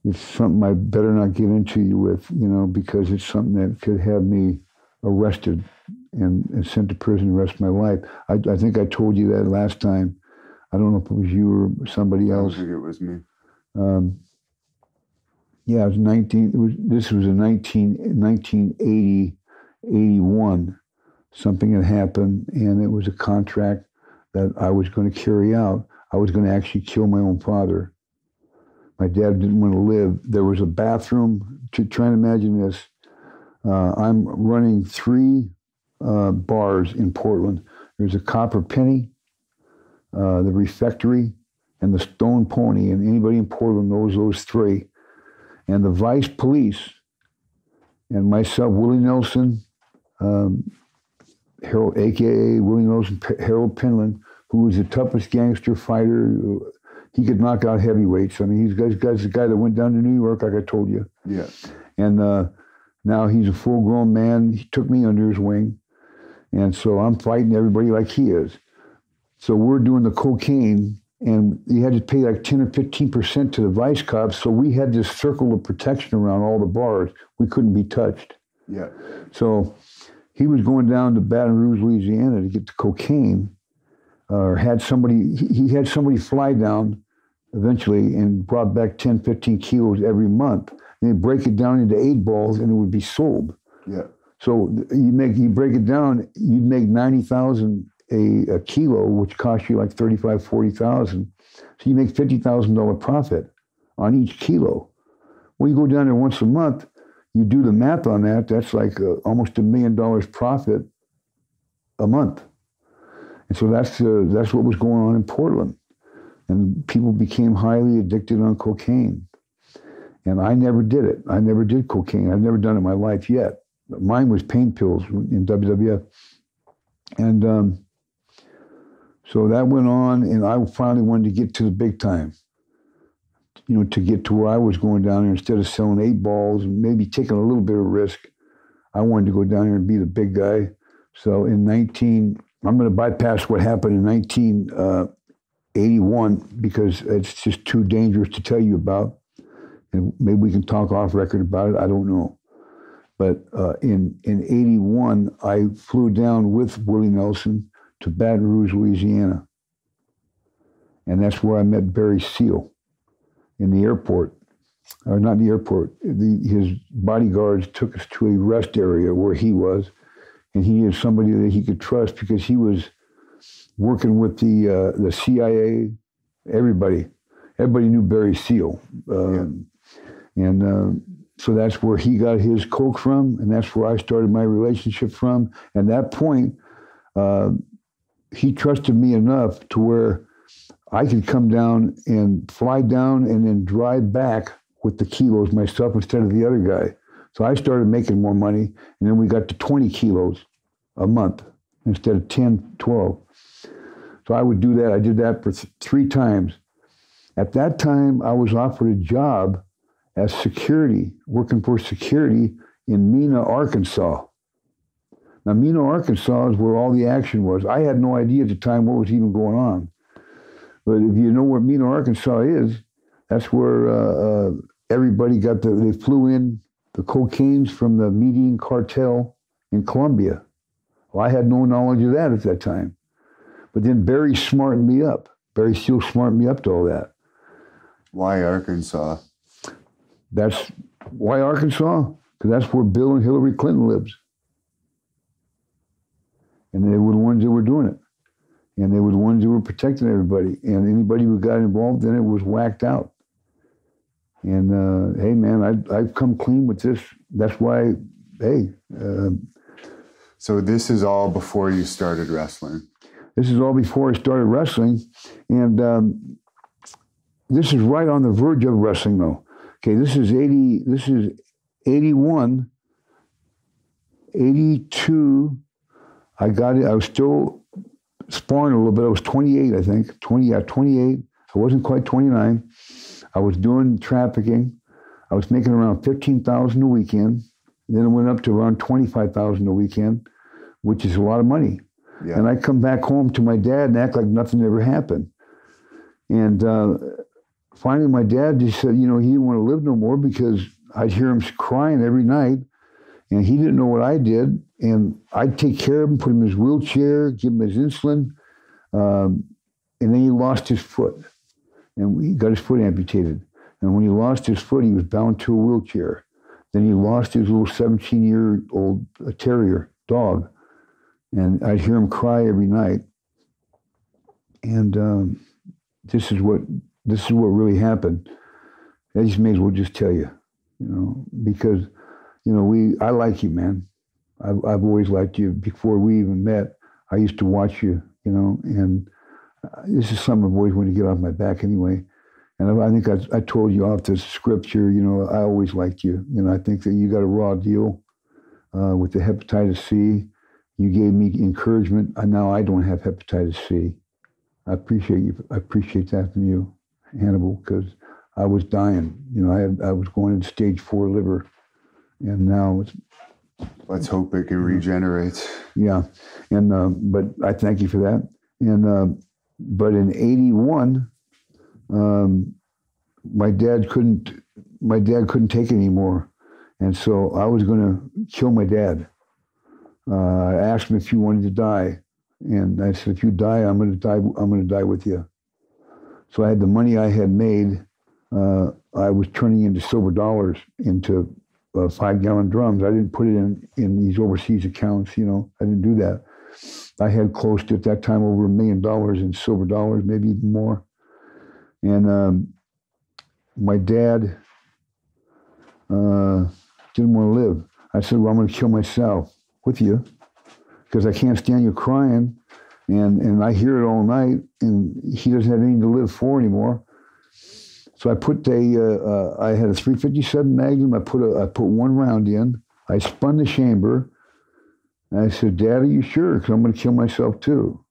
it's something I better not get into you with, because it's something that could have me arrested and sent to prison the rest of my life. I think I told you that last time. I don't know if it was you or somebody else. I think it was me. Yeah, I was 19. This was in 1980, 81. Something had happened, and it was a contract that I was going to carry out. I was going to actually kill my own father. My dad didn't want to live. There was a bathroom. Try and imagine this. I'm running 3 bars in Portland. There's a Copper Penny, the Refectory, and the Stone Pony. And anybody in Portland knows those 3. And the Vice Police and myself, Willie Nelson, Harold, a.k.a. Willie Nelson, Harold Penland, who was the toughest gangster fighter. He could knock out heavyweights. I mean, he's the guy that went down to New York, like I told you. Yeah. And now he's a full-grown man. He took me under his wing. And so I'm fighting everybody like he is. So we're doing the cocaine, and you had to pay like 10 or 15% to the vice cops. So we had this circle of protection around all the bars. We couldn't be touched. Yeah. So he was going down to Baton Rouge, Louisiana to get the cocaine, or he had somebody fly down eventually and brought back 10, 15 kilos every month. And they'd break it down into 8 balls and it would be sold. Yeah. So you break it down, you'd make 90,000 a kilo, which costs you like 35, 40,000. So you make $50,000 profit on each kilo. Well, you go down there once a month, you do the math on that, that's like almost $1 million profit a month. And so that's what was going on in Portland. And people became highly addicted on cocaine. And I never did it. I never did cocaine. I've never done it in my life yet. Mine was pain pills in WWF. And so that went on, and I finally wanted to get to the big time. To get to where I was going down there, instead of selling 8 balls and maybe taking a little bit of risk, I wanted to go down there and be the big guy. So I'm going to bypass what happened in 1981 because it's just too dangerous to tell you about. And maybe we can talk off record about it, I don't know. But in 81, I flew down with Willie Nelson to Baton Rouge, Louisiana. And that's where I met Barry Seal in the airport. Or not the airport. His bodyguards took us to a rest area where he was. And he is somebody that he could trust because he was working with the CIA, everybody. Everybody knew Barry Seal. So that's where he got his coke from, and that's where I started my relationship from. And at that point, he trusted me enough to where I could come down and fly down and then drive back with the kilos myself instead of the other guy. So I started making more money, and then we got to 20 kilos a month instead of 10, 12. So I would do that. I did that for 3 times. At that time, I was offered a job as security, working for security in Mena, Arkansas. Now, Mena, Arkansas is where all the action was. I had no idea at the time what was even going on. But if you know where Mena, Arkansas is, that's where everybody got they flew in the cocaines from the Medellin cartel in Colombia. Well, I had no knowledge of that at that time. But then Barry smartened me up. Barry Steele smartened me up to all that. Why Arkansas? That's why Arkansas? Because that's where Bill and Hillary Clinton lives. And they were the ones that were doing it. And they were the ones that were protecting everybody. And anybody who got involved in it was whacked out. And hey, man, I've come clean with this. That's why, hey. So this is all before you started wrestling? This is all before I started wrestling. And this is right on the verge of wrestling, though. Okay, this is 81, 82. I got it. I was still sparring a little bit. I was 28, I think. 28. I wasn't quite 29. I was doing trafficking. I was making around $15,000 a weekend. Then it went up to around $25,000 a weekend, which is a lot of money. Yeah. And I come back home to my dad and act like nothing ever happened. And finally, my dad just said, you know, he didn't want to live no more because I'd hear him crying every night, and he didn't know what I did. And I'd take care of him, put him in his wheelchair, give him his insulin, and then he lost his foot, and he got his foot amputated. And when he lost his foot, he was bound to a wheelchair. Then he lost his little 17-year-old terrier dog, and I'd hear him cry every night. And this is what really happened. I just may as well just tell you, you know, because, you know, I like you, man. I've always liked you. Before we even met, I used to watch you, you know, and this is something I've always wanted to get off my back anyway. And I think I told you off the script here, you know, I always liked you. You know, I think that you got a raw deal with the hepatitis C. You gave me encouragement. And now I don't have hepatitis C. I appreciate you. I appreciate that from you, Hannibal, because I was dying. You know, I was going into stage 4 liver, and now it's. Let's hope it can regenerate. Yeah, and but I thank you for that. And but in 81, my dad couldn't take it anymore, and so I was going to kill my dad. I asked him if he wanted to die. And I said, if you die, I'm going to die. I'm going to die with you. So I had the money I had made. I was turning into silver dollars into 5-gallon drums. I didn't put it in these overseas accounts. You know, I didn't do that. I had close to, at that time, over $1 million in silver dollars, maybe even more. And my dad didn't want to live. I said, well, I'm going to kill myself with you, because I can't stand you crying, and I hear it all night, and he doesn't have anything to live for anymore. So I put I had a .357 Magnum. I put one round in. I spun the chamber, and I said, Dad, are you sure? Because I'm going to kill myself too.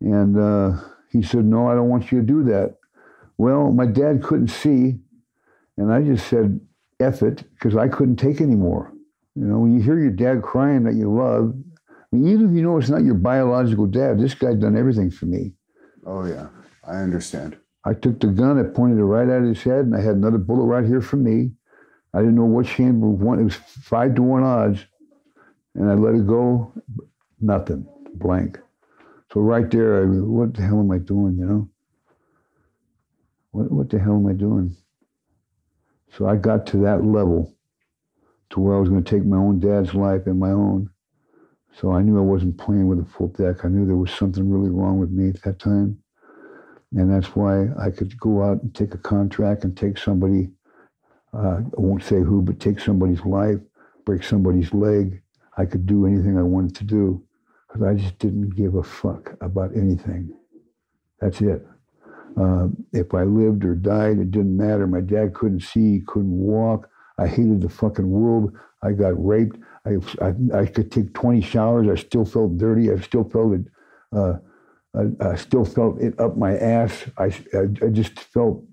And he said, no, I don't want you to do that. Well, my dad couldn't see, and I just said, F it, because I couldn't take anymore. You know, when you hear your dad crying that you love, I mean, even if you know it's not your biological dad, this guy's done everything for me. Oh, yeah. I understand. I took the gun, I pointed it right at his head, and I had another bullet right here for me. I didn't know what chamber one. It was 5-to-1 odds, and I let it go. Nothing. Blank. So right there, I mean, what the hell am I doing, you know? What the hell am I doing? So I got to that level to where I was going to take my own dad's life and my own. So I knew I wasn't playing with a full deck. I knew there was something really wrong with me at that time. And that's why I could go out and take a contract and take somebody, I won't say who, but take somebody's life, break somebody's leg. I could do anything I wanted to do. because I just didn't give a fuck about anything. That's it. If I lived or died, it didn't matter. My dad couldn't see, couldn't walk. I hated the fucking world. I got raped. I could take 20 showers. I still felt dirty. I still felt it. I still felt it up my ass. I just felt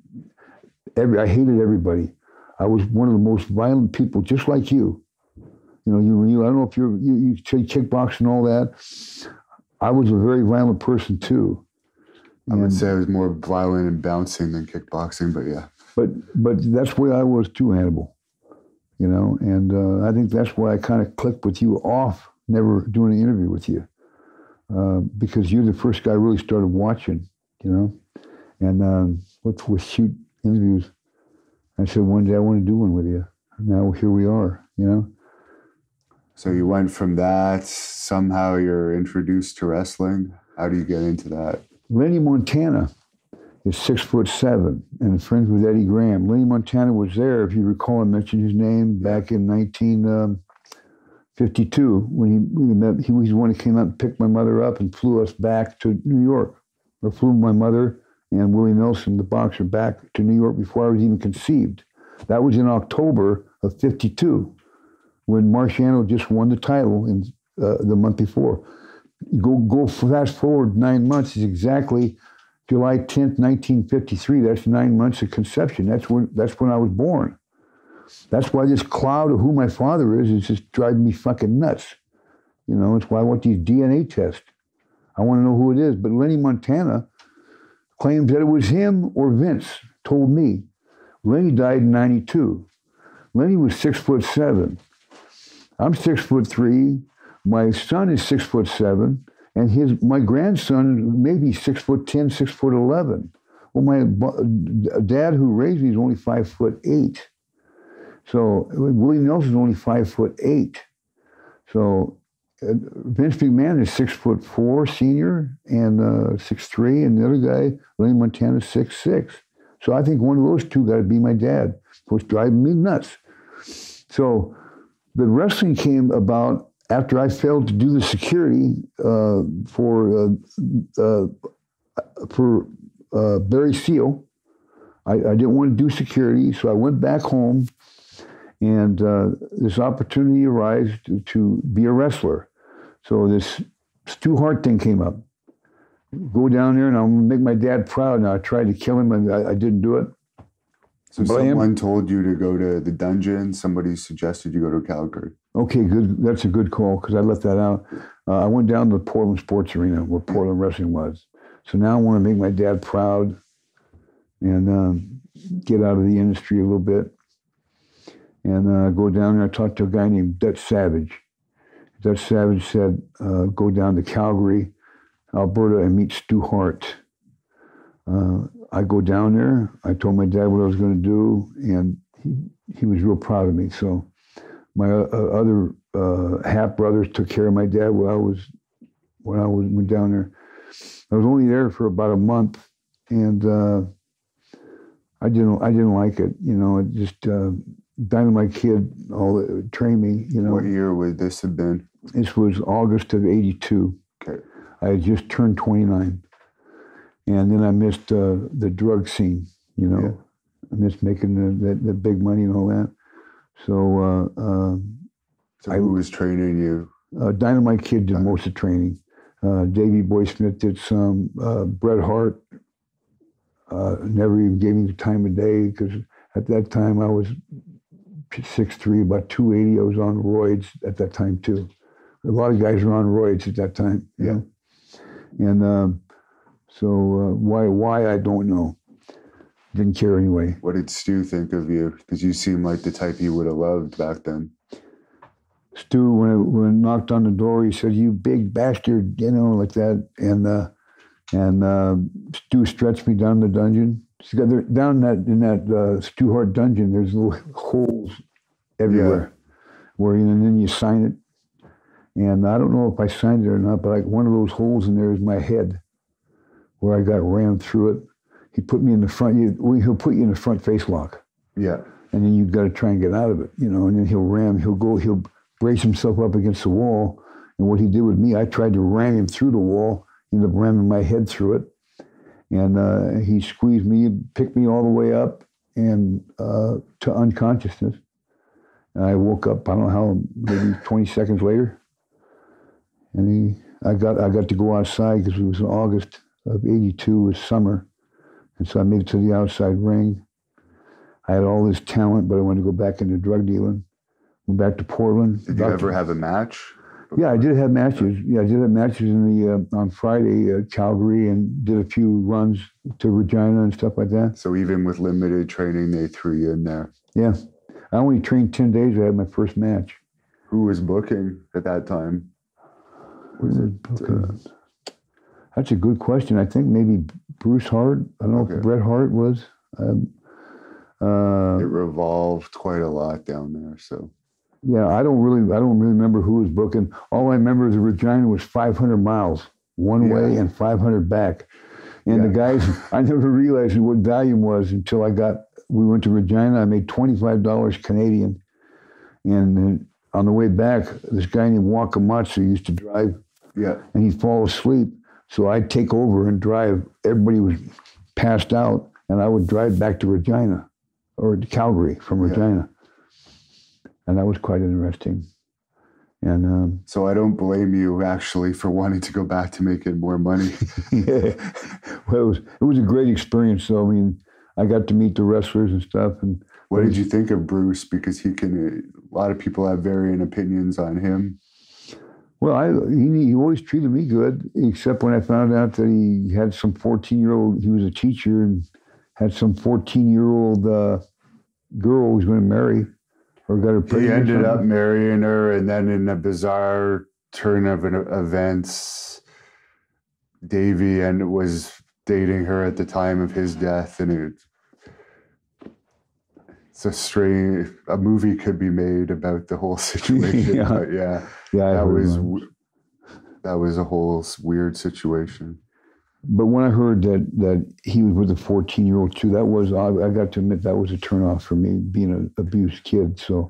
I hated everybody. I was one of the most violent people, just like you. You know, I don't know if you say kickboxing and all that. I was a very violent person too. I would say I was more violent and bouncing than kickboxing, but yeah. But that's where I was too, Hannibal. You know, and I think that's why I kind of clicked with you off, never doing an interview with you, because you're the first guy I really started watching. You know, and with shoot interviews, I said one day I want to do one with you. Now here we are. You know. So you went from that, somehow you're introduced to wrestling. How do you get into that? Lenny Montana is 6'7" and friends with Eddie Graham. Lenny Montana was there, if you recall, I mentioned his name back in 1952 when we met. He was the one who came out and picked my mother up and flew us back to New York. Or flew my mother and Willie Nelson, the boxer, back to New York before I was even conceived. That was in October of 52. When Marciano just won the title in the month before. Go fast forward 9 months is exactly July 10th, 1953. That's 9 months of conception. That's when I was born. That's why this cloud of who my father is just driving me fucking nuts. You know, it's why I want these DNA tests. I want to know who it is. But Lenny Montana claims that it was him or Vince, told me. Lenny died in 92. Lenny was 6'7". I'm 6'3". My son is 6'7", and my grandson maybe 6'10", 6'11". Well, my dad who raised me is only 5'8". So Willie Nelson's only 5'8". So Vince McMahon is 6'4", senior, and 6'3", and the other guy, Lenny Montana, is 6'6". So I think one of those two got to be my dad. It was driving me nuts. So the wrestling came about after I failed to do the security for Barry Seal. I didn't want to do security, so I went back home, and this opportunity arose to be a wrestler. So this Stu Hart thing came up. Go down there, and I'm going to make my dad proud. Now, I tried to kill him, and I didn't do it. So someone told you to go to the dungeon. Somebody suggested you go to Calgary. Okay, good. That's a good call because I left that out. I went down to the Portland Sports Arena where Portland Wrestling was. So now I want to make my dad proud and get out of the industry a little bit. And go down there. I talked to a guy named Dutch Savage. Dutch Savage said, go down to Calgary, Alberta, and meet Stu Hart. I go down there. I told my dad what I was going to do, and he was real proud of me. So my other half brothers took care of my dad when I went down there. I was only there for about a month, and I didn't like it. You know, it just Dynamite Kid trained me. You know. What year would this have been? This was August of '82. Okay. I had just turned 29. And then I missed the drug scene, you know. Yeah. I missed making the big money and all that. So who was training you? Dynamite Kid did most of the training. Davey Boy Smith did some. Bret Hart never even gave me the time of day because at that time I was 6'3", about 280. I was on roids at that time too. A lot of guys were on roids at that time. Yeah. And so why I don't know. Didn't care anyway. What did Stu think of you? Because you seemed like the type he would have loved back then. Stu, when I knocked on the door, he said, "You big bastard," you know, like that. And Stu stretched me down the dungeon. Down in that Stu Hart dungeon, there's little holes everywhere, where and then you sign it. And I don't know if I signed it or not, but like one of those holes in there is my head, where I got rammed through it. He put me in the front. He'll put you in the front face lock. Yeah. And then you've got to try and get out of it, you know. And then he'll brace himself up against the wall, And what he did with me, I tried to ram him through the wall, ended up ramming my head through it. And he squeezed me, picked me all the way up and to unconsciousness. And I woke up, I don't know how, maybe 20 seconds later. And I got to go outside because it was in August of '82, it was summer. And so I made it to the outside ring. I had all this talent, but I wanted to go back into drug dealing. Went back to Portland. Did you ever have a match? Yeah, I did have matches. Yeah, I did have matches in the on Friday, Calgary, and did a few runs to Regina and stuff like that. So even with limited training, they threw you in there. Yeah. I only trained 10 days. I had my first match. Who was booking at that time? Was it? That's a good question. I think maybe Bruce Hart. I don't know if Bret Hart was. It revolved quite a lot down there. So yeah, I don't really remember who was booking. All I remember is the Regina was 500 miles one way and 500 back. And the guys, I never realized what volume was until we went to Regina. I made $25 Canadian. And then on the way back, this guy named Wakamatsu used to drive. Yeah. And he'd fall asleep. So I'd take over and drive. Everybody was passed out, and I would drive back to Regina or to Calgary from Regina. And that was quite interesting. And so I don't blame you actually for wanting to go back to making more money. yeah. Well, it was a great experience. So I mean, I got to meet the wrestlers and stuff. And what did you think of Bruce? Because a lot of people have varying opinions on him. Well, he always treated me good, except when I found out that he had some 14-year-old. He was a teacher and had some 14-year-old girl he was going to marry. Or got her pregnant. He ended up marrying her, and then in a bizarre turn of events, Davey was dating her at the time of his death, and it's a movie could be made about the whole situation. But that was a whole weird situation. But when I heard that he was with a 14-year-old too, I got to admit that was a turnoff for me, being an abused kid. So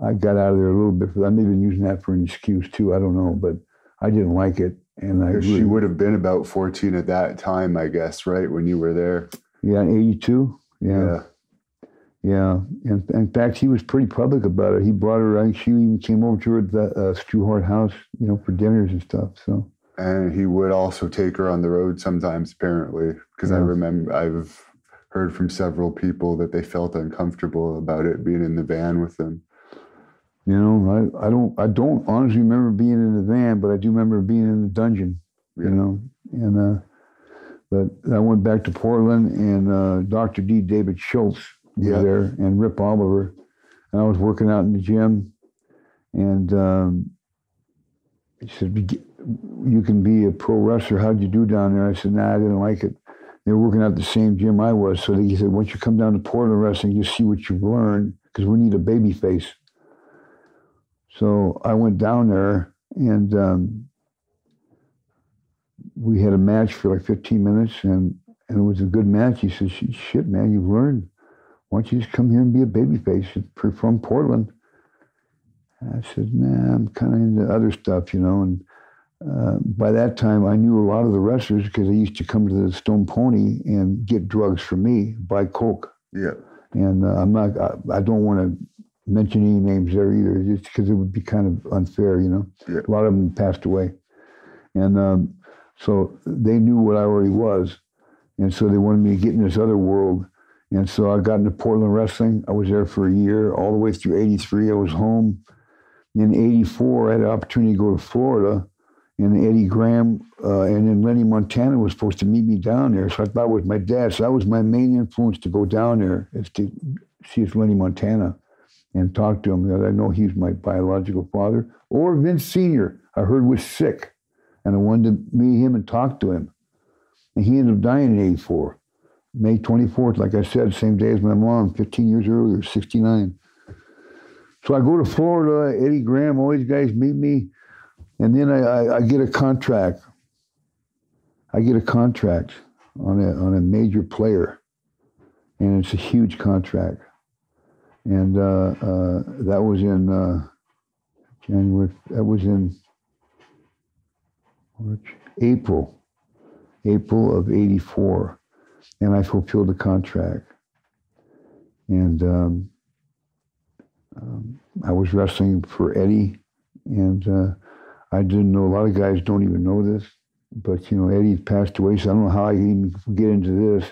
I got out of there a little bit. I may have been using that for an excuse too. I don't know, but I didn't like it. And she would have been about 14 at that time, I guess, right, when you were there. Yeah, in '82. Yeah. And in fact, he was pretty public about it. He brought her. I think she even came over to her at the Stu Hart house, for dinners and stuff. So. And he would also take her on the road sometimes, apparently, because I remember I've heard from several people that they felt uncomfortable about it being in the van with them. I don't honestly remember being in the van, but I do remember being in the dungeon. And but I went back to Portland, and Dr. D. David Schultz was there, and Rip Oliver, and I was working out in the gym, and he said, "You can be a pro wrestler. How'd you do down there?" I said, "Nah, I didn't like it." They were working out the same gym I was. So he said, "Once you come down to Portland wrestling, you see what you've learned, because we need a baby face." So I went down there, and we had a match for like 15 minutes, and it was a good match. He said, "Shit, man, you've learned. Why don't you just come here and be a baby face from Portland?" I said, "Nah, I'm kind of into other stuff, and by that time, I knew a lot of the wrestlers because they used to come to the Stone Pony and get drugs for me, buy coke. Yeah. And I don't want to mention any names there either, just because it would be kind of unfair, Yeah. A lot of them passed away. And so they knew what I already was. And so they wanted me to get in this other world. And so I got into Portland wrestling. I was there for a year, all the way through '83. I was home. In '84, I had an opportunity to go to Florida, and Eddie Graham and then Lenny Montana was supposed to meet me down there. So I thought it was my dad. So that was my main influence to go down there, is to see if Lenny Montana and talk to him, because I know he's my biological father. Or Vince Sr., I heard was sick, and I wanted to meet him and talk to him. And he ended up dying in '84. May 24th, like I said, same day as my mom, 15 years earlier, 69. So I go to Florida, Eddie Graham, all these guys meet me, and then I get a contract. I get a contract on a major player, and it's a huge contract. And that was in January. That was in March, April of '84, and I fulfilled the contract. And I was wrestling for Eddie, and I didn't know, a lot of guys don't even know this, but Eddie passed away, so I don't know how I even get into this,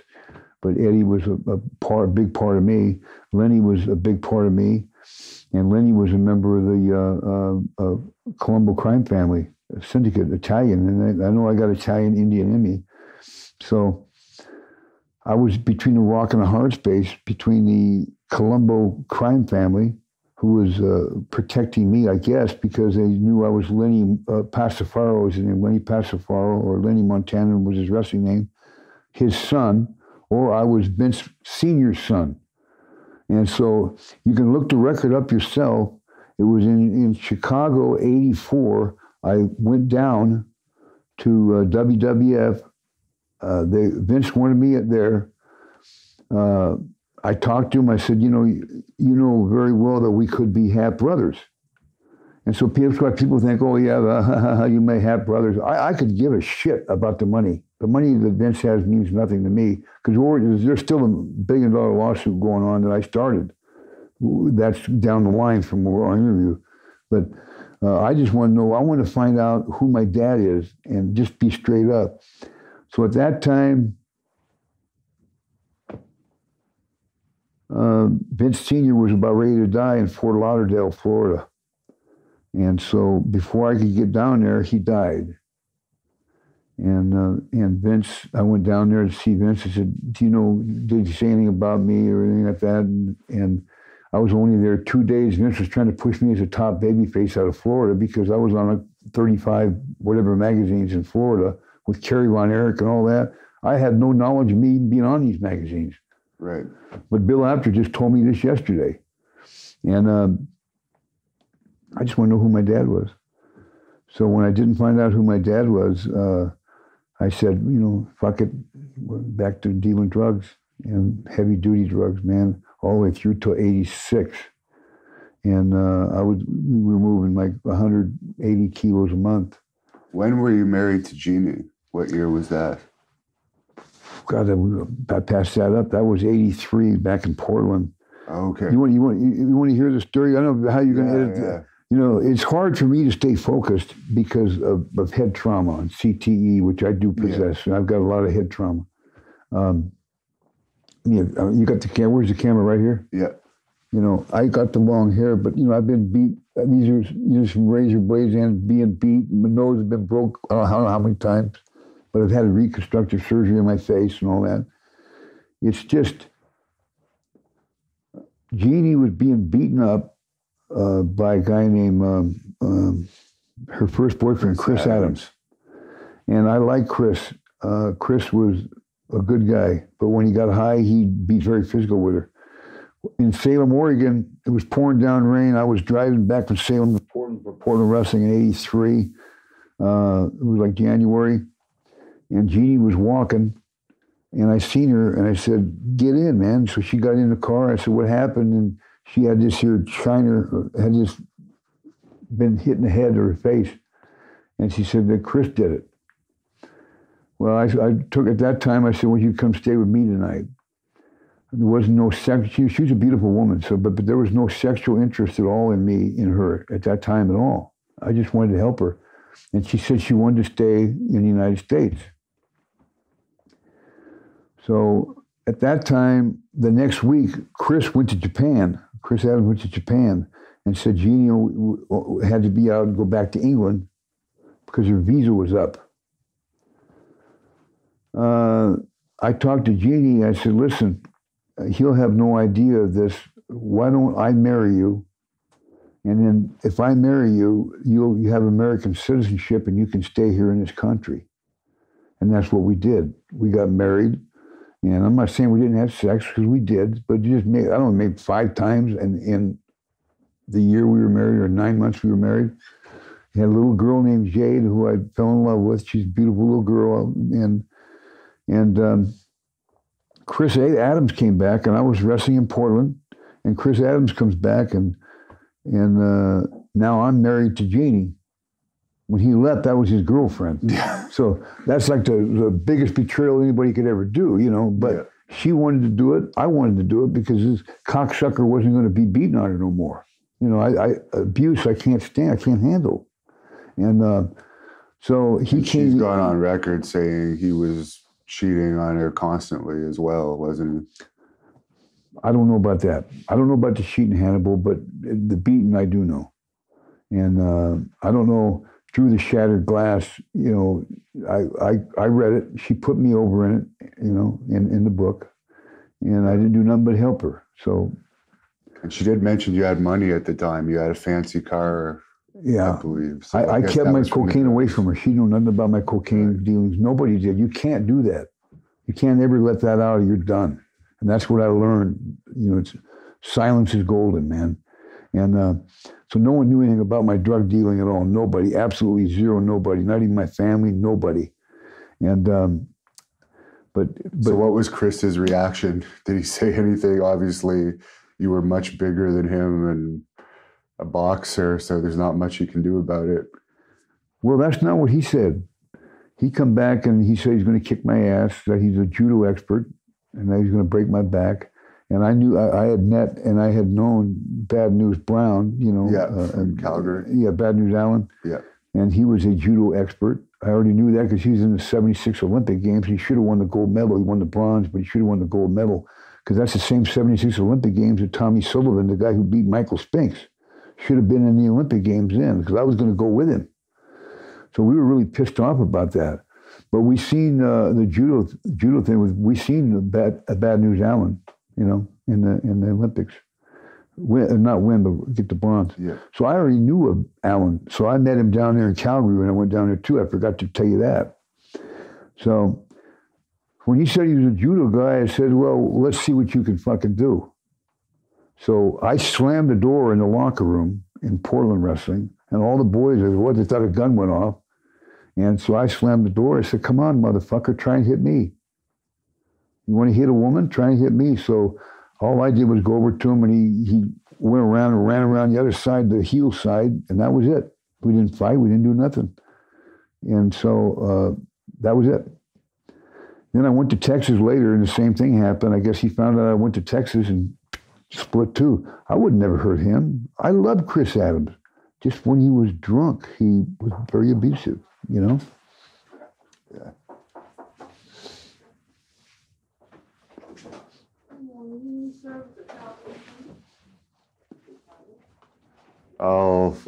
but Eddie was a big part of me. Lenny was a big part of me, and Lenny was a member of the Colombo crime family, syndicate, Italian, and I know I got Italian, Indian in me. So I was between a rock and a hard space, between the Colombo crime family, who was protecting me, I guess, because they knew I was Lenny Passafaro, was his name, Lenny Passafaro, or Lenny Montana was his wrestling name, his son, or I was Vince Sr.'s son. And so you can look the record up yourself. It was in Chicago, '84. I went down to WWF. Vince wanted me there. I talked to him. I said, you know very well that we could be half brothers. And so people think, oh yeah, you may have brothers. I could give a shit about the money. The money that Vince has means nothing to me, because there's still a $1 billion lawsuit going on that I started. That's down the line from our interview. But I just want to know, I want to find out who my dad is and just be straight up. So at that time, Vince Sr. was about ready to die in Fort Lauderdale, Florida. And so before I could get down there, he died. And Vince, I went down there to see Vince. I said, did you say anything about me or anything like that? And I was only there 2 days. Vince was trying to push me as a top babyface out of Florida because I was on 35 whatever magazines in Florida with Kerry Von Erich and all that. I had no knowledge of me even being on these magazines. Right. But Bill Apter just told me this yesterday. And I just want to know who my dad was. So when I didn't find out who my dad was, I said, fuck it, back to dealing drugs and heavy duty drugs, man, all the way through till '86. And we were moving like 180 kilos a month. When were you married to Jeannie? What year was that? God, I passed that up. That was '83 back in Portland. Okay. You want to hear the story? I don't know how you're going to edit it. It's hard for me to stay focused because of head trauma and CTE, which I do possess. Yeah. I've got a lot of head trauma. You got the camera. Where's the camera? Right here? Yeah. I got the long hair, but, I've been beat. These are some razor blades and being beat. My nose has been broke, I don't know how many times, but I've had a reconstructive surgery on my face and all that. It's just, Jeannie was being beaten up by a guy named, her first boyfriend, Chris Adams. And I like Chris. Chris was a good guy, but when he got high, he'd be very physical with her. In Salem, Oregon, it was pouring down rain. I was driving back from Salem to Portland Wrestling in '83. It was like January. And Jeannie was walking, and I seen her, and I said, get in, man. So she got in the car. I said, what happened? And she had this here shiner, had just been hit in the head or her face. And she said that Chris did it. Well, I took, at that time, I said, well, you come stay with me tonight. There wasn't no sex. She was a beautiful woman, but there was no sexual interest at all in her at that time at all. I just wanted to help her. And she said she wanted to stay in the United States. So at that time, the next week, Chris went to Japan. Chris Adams went to Japan and said Jeannie had to be out and go back to England because her visa was up. I talked to Jeannie. I said, listen, he'll have no idea of this. Why don't I marry you? And then if I marry you, you have American citizenship and you can stay here in this country. And that's what we did. We got married. And I'm not saying we didn't have sex, because we did, but just maybe 5 times in the year we were married, or 9 months we were married. We had a little girl named Jade who I fell in love with. She's a beautiful little girl. And Chris Adams came back, and I was wrestling in Portland, and Chris Adams comes back, and now I'm married to Jeannie. When he left, that was his girlfriend. Yeah. So that's like the biggest betrayal anybody could ever do, you know. But she wanted to do it. I wanted to do it because this cocksucker wasn't going to be beaten on her no more. You know, abuse I can't stand. I can't handle. And so he came. She's gone on record saying he was cheating on her constantly as well, wasn't he? I don't know about that. I don't know about the cheating, Hannibal, but the beating I do know. And I don't know, through the shattered glass, you know, I read it. She put me over in it, you know, in the book. And I didn't do nothing but help her. So. And she did mention you had money at the time. You had a fancy car, yeah. I believe. So I kept my cocaine away from her. She knew nothing about my cocaine dealings. Nobody did. You can't do that. You can't ever let that out or you're done. And that's what I learned. You know, silence is golden, man. And so no one knew anything about my drug dealing at all. Nobody, absolutely zero, nobody. Not even my family, nobody. And but so what was Chris's reaction? Did he say anything? Obviously, you were much bigger than him and a boxer, so there's not much you can do about it. Well, that's not what he said. He come back and he said he's going to kick my ass, that he's a judo expert, and that he's going to break my back. And I knew I had met and I had known Bad News Brown, you know. Yeah, in Calgary. Yeah, Bad News Allen. Yeah. And he was a judo expert. I already knew that because he was in the 76 Olympic Games. He should have won the gold medal. He won the bronze, but he should have won the gold medal because that's the same 76 Olympic Games that Tommy Sullivan, the guy who beat Michael Spinks, should have been in the Olympic Games then because I was going to go with him. So we were really pissed off about that. But we seen the judo thing. We seen Bad News Allen, you know, in the Olympics. Not win, but get the bronze. Yeah. So I already knew of Allen. So I met him down there in Calgary when I went down there too. I forgot to tell you that. So when he said he was a judo guy, I said, well, let's see what you can fucking do. So I slammed the door in the locker room in Portland Wrestling, and all the boys, they thought a gun went off. And so I slammed the door. I said, come on, motherfucker, try and hit me. You want to hit a woman? Try and hit me. So all I did was go over to him, and he went around and ran around the other side, the heel side, and that was it. We didn't fight. We didn't do nothing. And so that was it. Then I went to Texas later, and the same thing happened. I guess he found out I went to Texas and split too. I would never hurt him. I loved Chris Adams. Just when he was drunk, he was very abusive, you know? Yeah.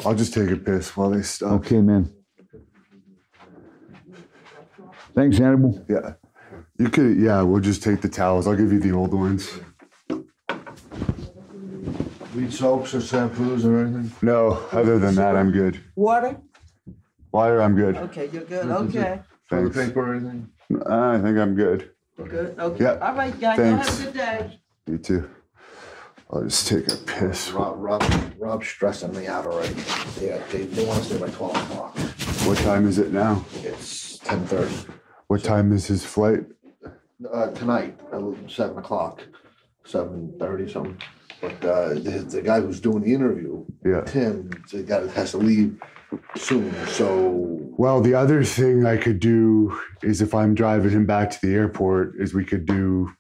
I'll just take a piss while they stop. Okay, man. Thanks, Hannibal. Yeah. You could, we'll just take the towels. I'll give you the old ones. Need soaps or shampoos or anything? No, other than that, I'm good. Water? Water, I'm good. Okay, you're good. Okay. Toilet Thanks. paper or anything? I think I'm good. You're good. Okay. Yeah. All right, guys. Thanks. Have a good day. You too. I'll just take a piss. Rob's stressing me out already. Yeah, they want to stay by 12 o'clock. What time is it now? It's 10:30. What time is his flight? Tonight, 7 o'clock, 7:30 something. But the guy who's doing the interview, Yeah. Tim, the guy that has to leave soon. So Well, the other thing I could do is if I'm driving him back to the airport, is we could do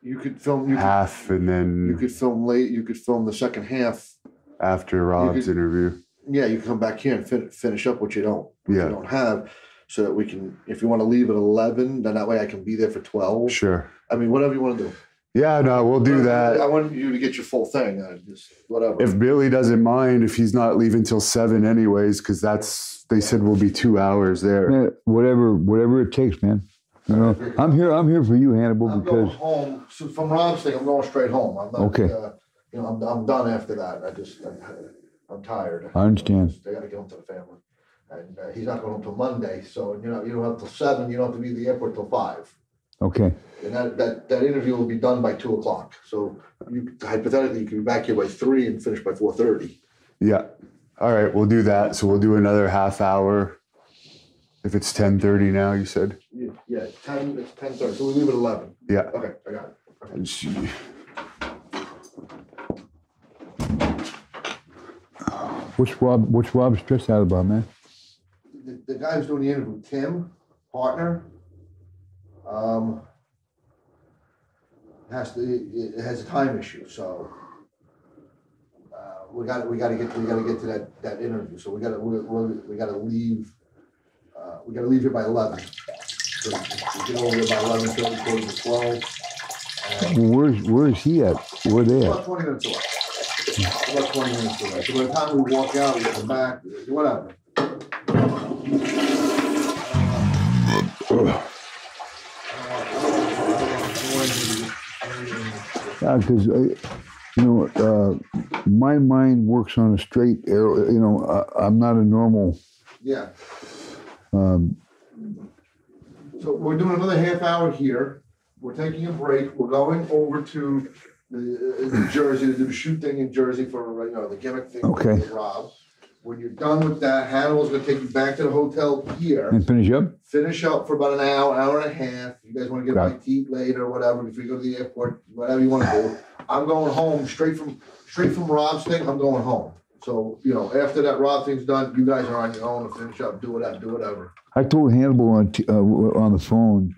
you could film. half and then You could film late. You could film the second half. after Rob's could- interview. Yeah, you come back here and finish up what you don't. Yeah. You don't have, so that we can. If you want to leave at 11, then that way I can be there for 12. Sure. I mean, whatever you want to do. Yeah, no, we'll do I that. want you to get your full thing. Just whatever. If Billy doesn't mind, if he's not leaving till 7 anyways, because they said we'll be 2 hours there. Man, whatever it takes, man. You know, I'm here for you, Hannibal, I'm going because home. So from Rob's thing, I'm going straight home. I'm not. Okay. I'm done after that. I'm tired. I understand. They got to get home to the family, and he's not going home till Monday. So you don't have till 7. You don't have to be at the airport till 5. Okay. And that interview will be done by 2 o'clock. So hypothetically, you can be back here by 3 and finish by 4:30. Yeah. All right, we'll do that. So we'll do another half hour. If it's 10:30 now, you said? Yeah, 10. It's 10:30. So we leave at 11. Yeah. Okay, I got it. Okay. Let's see. What's Rob stressed out about, man? the guy who's doing the interview, Tim, partner, has a time issue, so we got to get to that interview. So we got to leave. We got to leave here by 11. So we get over here by 11:30, quarter to 12. Where is he at? Where are they About at? 20 minutes away. About 20 minutes away. So by the time we walk out, we come back, whatever. Yeah, because my mind works on a straight arrow. I'm not a normal. Yeah. So we're doing another half hour here. We're taking a break. We're going over to the Jersey to do the shoot thing in Jersey for the gimmick thing with Rob. When you're done with that, Hannibal's going to take you back to the hotel here. And finish up? Finish up for about an hour and a half. You guys want to get a bite to eat later or whatever, before you go to the airport, whatever you want to do. I'm going home straight from Rob's thing. I'm going home. So, after that Rob thing's done, you guys are on your own to finish up, do whatever. I told Hannibal on the phone,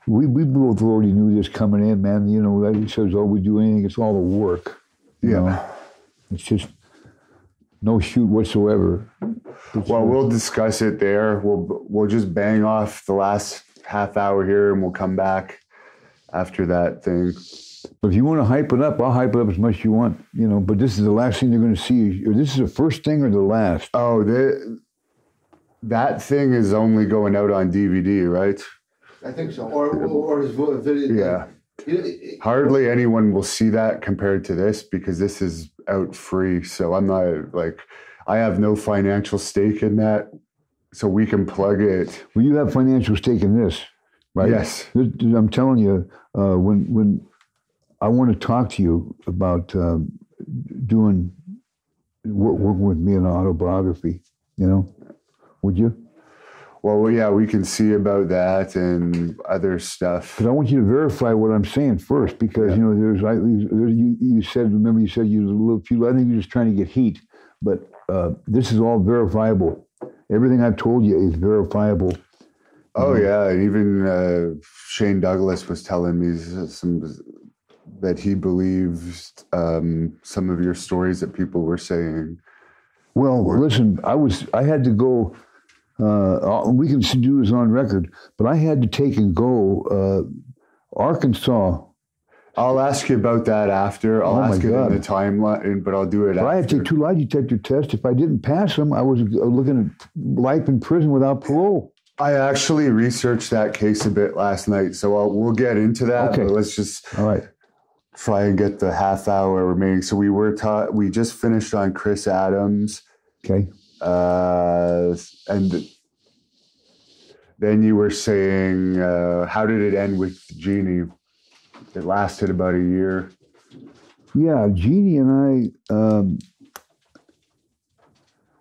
we both already knew this coming in, man. He says, oh, we do anything, it's all the work. It's just no shoot whatsoever. Well, we'll discuss it there. We'll just bang off the last half hour here, and we'll come back after that thing. But if you want to hype it up, I'll hype it up as much as you want. But this is the last thing they're going to see. Or this is the first thing or the last? Oh, that thing is only going out on DVD, right? I think so. Or his video. Yeah. Hardly anyone will see that compared to this, because this is out free. So I'm not I have no financial stake in that. So we can plug it. Well, you have financial stake in this, right? Yes. I'm telling you, when I want to talk to you about working with me in an autobiography, would you? Well, yeah, we can see about that and other stuff. Because I want you to verify what I'm saying first, because you said you was a little few. I think you're just trying to get heat, but this is all verifiable. Everything I've told you is verifiable. Oh yeah, even Shane Douglas was telling me that he believes some of your stories that people were saying. Well, listen, I had to go. We can do this on record, but I had to take and go Arkansas. I'll ask you about that after. I'll ask you in the timeline, but I'll do it after. I had to take 2 lie detector tests. If I didn't pass them, I was looking at life in prison without parole. I actually researched that case a bit last night, so we'll get into that. Okay. But let's just try and get the half hour remaining. So we just finished on Chris Adams. Okay. And then you were saying, how did it end with Jeannie? It lasted about a year. Yeah, Jeannie and I,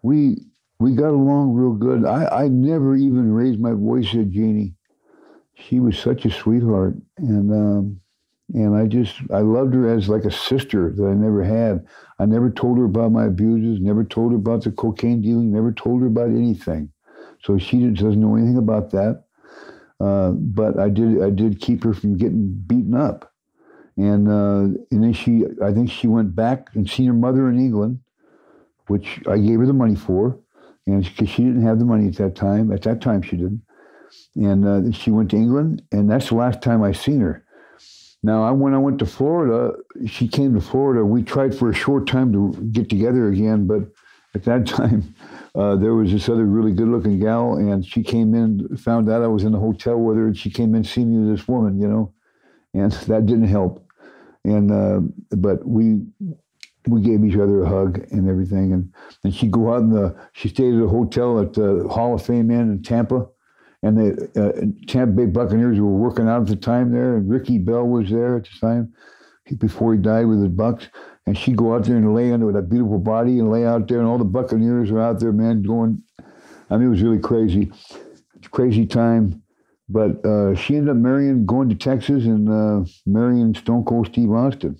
we got along real good. I never even raised my voice at Jeannie. She was such a sweetheart, and I loved her as like a sister that I never had. I never told her about my abuses, never told her about the cocaine dealing, never told her about anything. So she doesn't know anything about that. But I did keep her from getting beaten up. And then I think she went back and seen her mother in England, which I gave her the money for, and because she didn't have the money at that time. At that time she didn't. And she went to England, and that's the last time I seen her. Now, when I went to Florida, she came to Florida. We tried for a short time to get together again, but at that time, there was this other really good-looking gal, and she came in, found out I was in the hotel with her, and she came in to see me with this woman, and that didn't help. And but we gave each other a hug and everything, and she'd go out she stayed at a hotel at the Hall of Fame Inn in Tampa. And the Tampa Bay Buccaneers were working out at the time there, and Ricky Bell was there at the time, before he died with the Bucks. And she'd go out there and lay under with that beautiful body and lay out there, and all the Buccaneers were out there, man, going. I mean, it was really crazy. It's a crazy time. But she ended up going to Texas and marrying Stone Cold Steve Austin.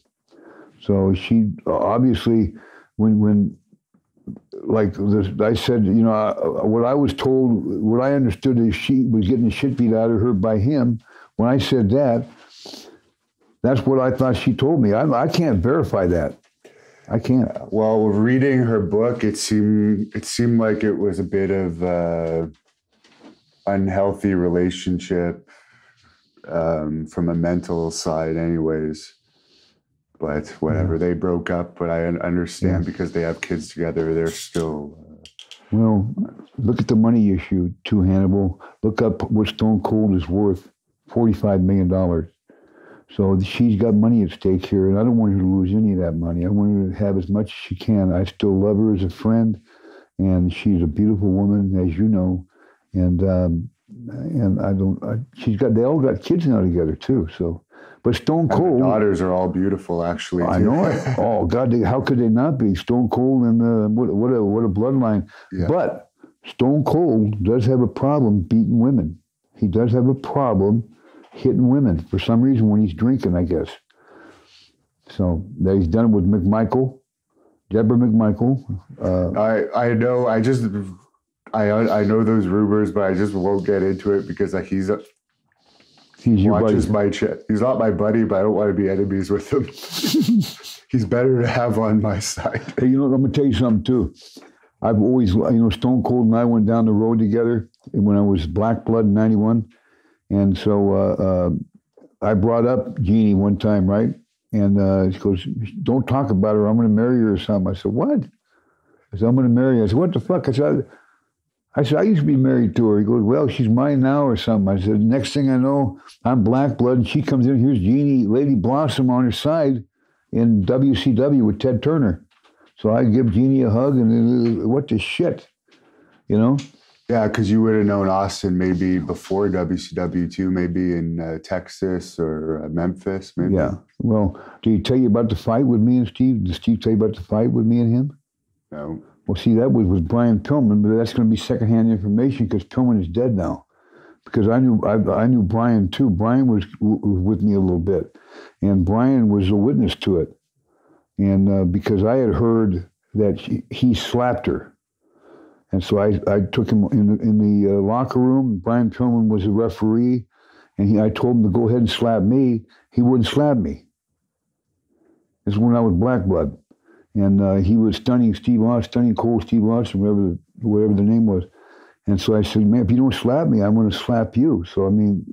So she obviously, when like this, I said, you know, what I was told, what I understood is she was getting the shit beat out of her by him. When I said that, that's what I thought she told me. I can't verify that. I can't. Well, reading her book, it seemed like it was a bit of unhealthy relationship from a mental side, anyways. But whatever, they broke up. But I understand because they have kids together. They're still. Well, look at the money issue too, Hannibal. Look up what Stone Cold is worth: $45 million. So she's got money at stake here, and I don't want her to lose any of that money. I want her to have as much as she can. I still love her as a friend, and she's a beautiful woman, as you know. And they all got kids now together too. So, but Stone Cold, and the daughters are all beautiful, actually. I know it. Oh God, how could they not be? Stone Cold and what a bloodline. Yeah. But Stone Cold does have a problem beating women. He does have a problem hitting women for some reason when he's drinking, I guess. So he's done it with Deborah McMichael. I know. I know those rumors, but I just won't get into it because he's your buddy. He's not my buddy, but I don't want to be enemies with him. He's better to have on my side. Hey, you know, I'm gonna tell you something too. I've always, Stone Cold and I went down the road together when I was Black Blood in '91. And so I brought up Jeannie one time, right? And she goes, don't talk about her. I'm going to marry her or something. I said, what? I said, I'm going to marry her. I said, what the fuck? I said, I used to be married to her. He goes, well, she's mine now or something. I said, next thing I know, I'm Black Blood. And she comes in, here's Jeannie, Lady Blossom on her side in WCW with Ted Turner. So I give Jeannie a hug and what the shit, you know? Yeah, because you would have known Austin maybe before WCW too, maybe in Texas or Memphis, maybe. Yeah. Well, did he tell you about the fight with me and Steve? Did Steve tell you about the fight with me and him? No. Well, see, that was with Brian Pillman, but that's going to be secondhand information because Pillman is dead now. Because I knew Brian too. Brian was with me a little bit, and Brian was a witness to it. And because I had heard that he slapped her. And so I took him in the locker room. Brian Pillman was the referee, and I told him to go ahead and slap me. He wouldn't slap me. This is when I was Black Blood. And he was stunning Steve Austin, stunning Cold Steve Austin, whatever the name was. And so I said, man, if you don't slap me, I'm going to slap you. So, I mean,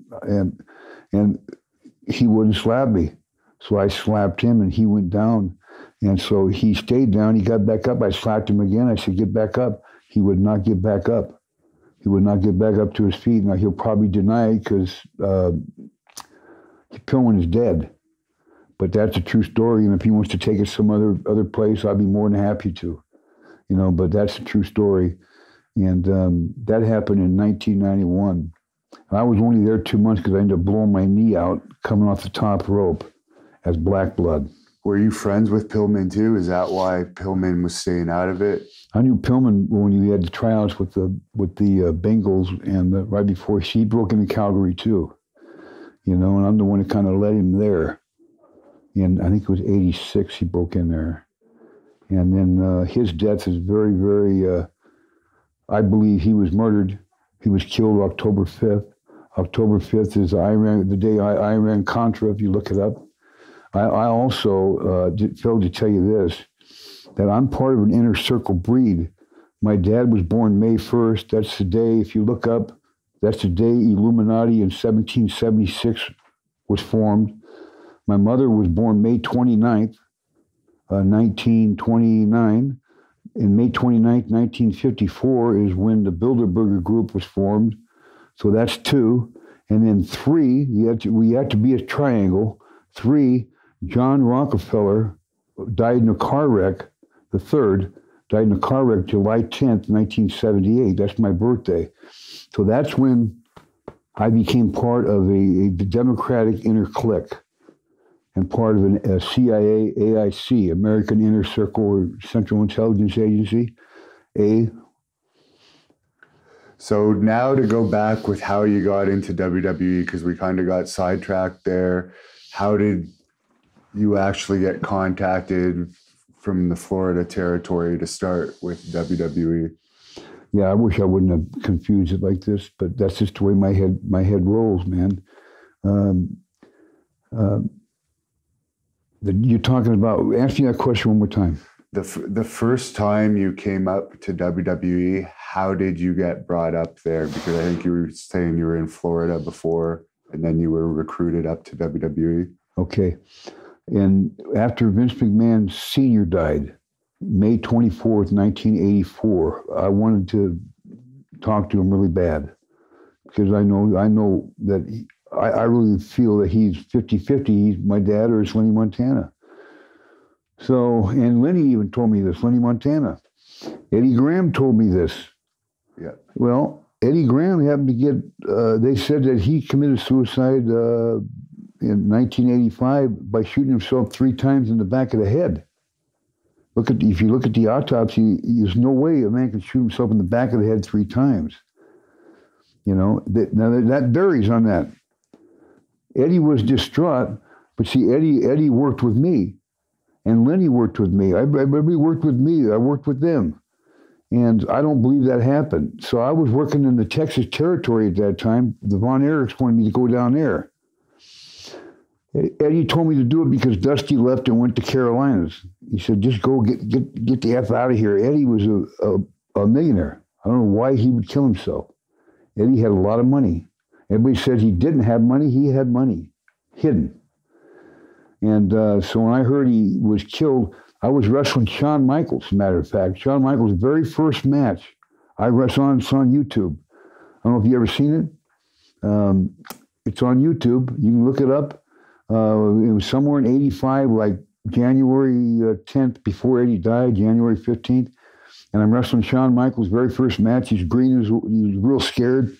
and he wouldn't slap me. So I slapped him, and he went down. And so he stayed down. He got back up. I slapped him again. I said, get back up. He would not get back up. He would not get back up to his feet. Now, he'll probably deny it because Pillman is dead. But that's a true story. And if he wants to take it some other place, I'd be more than happy to. But that's a true story. And that happened in 1991. I was only there 2 months because I ended up blowing my knee out coming off the top rope as Black Blood. Were you friends with Pillman too? Is that why Pillman was staying out of it? I knew Pillman when he had the tryouts with the Bengals, and right before he broke into Calgary too. And I'm the one that kind of led him there. And I think it was '86 he broke in there. And then his death is very, very, I believe he was murdered. He was killed October 5th. October 5th is the day Iran-Contra, if you look it up. I also failed to tell you this, that I'm part of an inner circle breed. My dad was born May 1st. That's the day, if you look up, that's the day Illuminati in 1776 was formed. My mother was born May 29th, 1929. And May 29th, 1954 is when the Bilderberger Group was formed. So that's 2. And then 3, we had to be a triangle. 3, John Rockefeller died in a car wreck. The 3rd died in a car wreck July 10th, 1978. That's my birthday. So that's when I became part of a Democratic inner clique and part of a CIA AIC, American Inner Circle or Central Intelligence Agency. So now to go back with how you got into WWE, because we kind of got sidetracked there. How did you actually get contacted from the Florida territory to start with WWE. Yeah, I wish I wouldn't have confused it like this, but that's just the way my head rolls, man. You're talking about, ask me that question one more time. The first time you came up to WWE, how did you get brought up there? Because I think you were saying you were in Florida before, and then you were recruited up to WWE. Okay. And after Vince McMahon Sr. died, May 24th, 1984, I wanted to talk to him really bad because I know that I really feel that he's 50-50. He's my dad or it's Lenny Montana. So, and Lenny even told me this, Lenny Montana. Eddie Graham told me this. Yeah. Well, Eddie Graham happened to get, they said that he committed suicide in 1985 by shooting himself 3 times in the back of the head. If you look at the autopsy, there's no way a man can shoot himself in the back of the head 3 times. You know, now that varies on that. Eddie was distraught, but see, Eddie worked with me, and Lenny worked with me. Everybody worked with me. I worked with them, and I don't believe that happened. So I was working in the Texas territory at that time. The Von Erichs wanted me to go down there. Eddie told me to do it because Dusty left and went to Carolinas. He said, just go get the F out of here. Eddie was a millionaire. I don't know why he would kill himself. Eddie had a lot of money. Everybody said he didn't have money. He had money hidden. And so when I heard he was killed, I was wrestling Shawn Michaels, as a matter of fact. Shawn Michaels' very first match, I wrestled on YouTube. I don't know if you ever seen it. It's on YouTube. You can look it up. It was somewhere in 85, like January 10th, before Eddie died, January 15th. And I'm wrestling Shawn Michaels' very first match. He's green, he was real scared.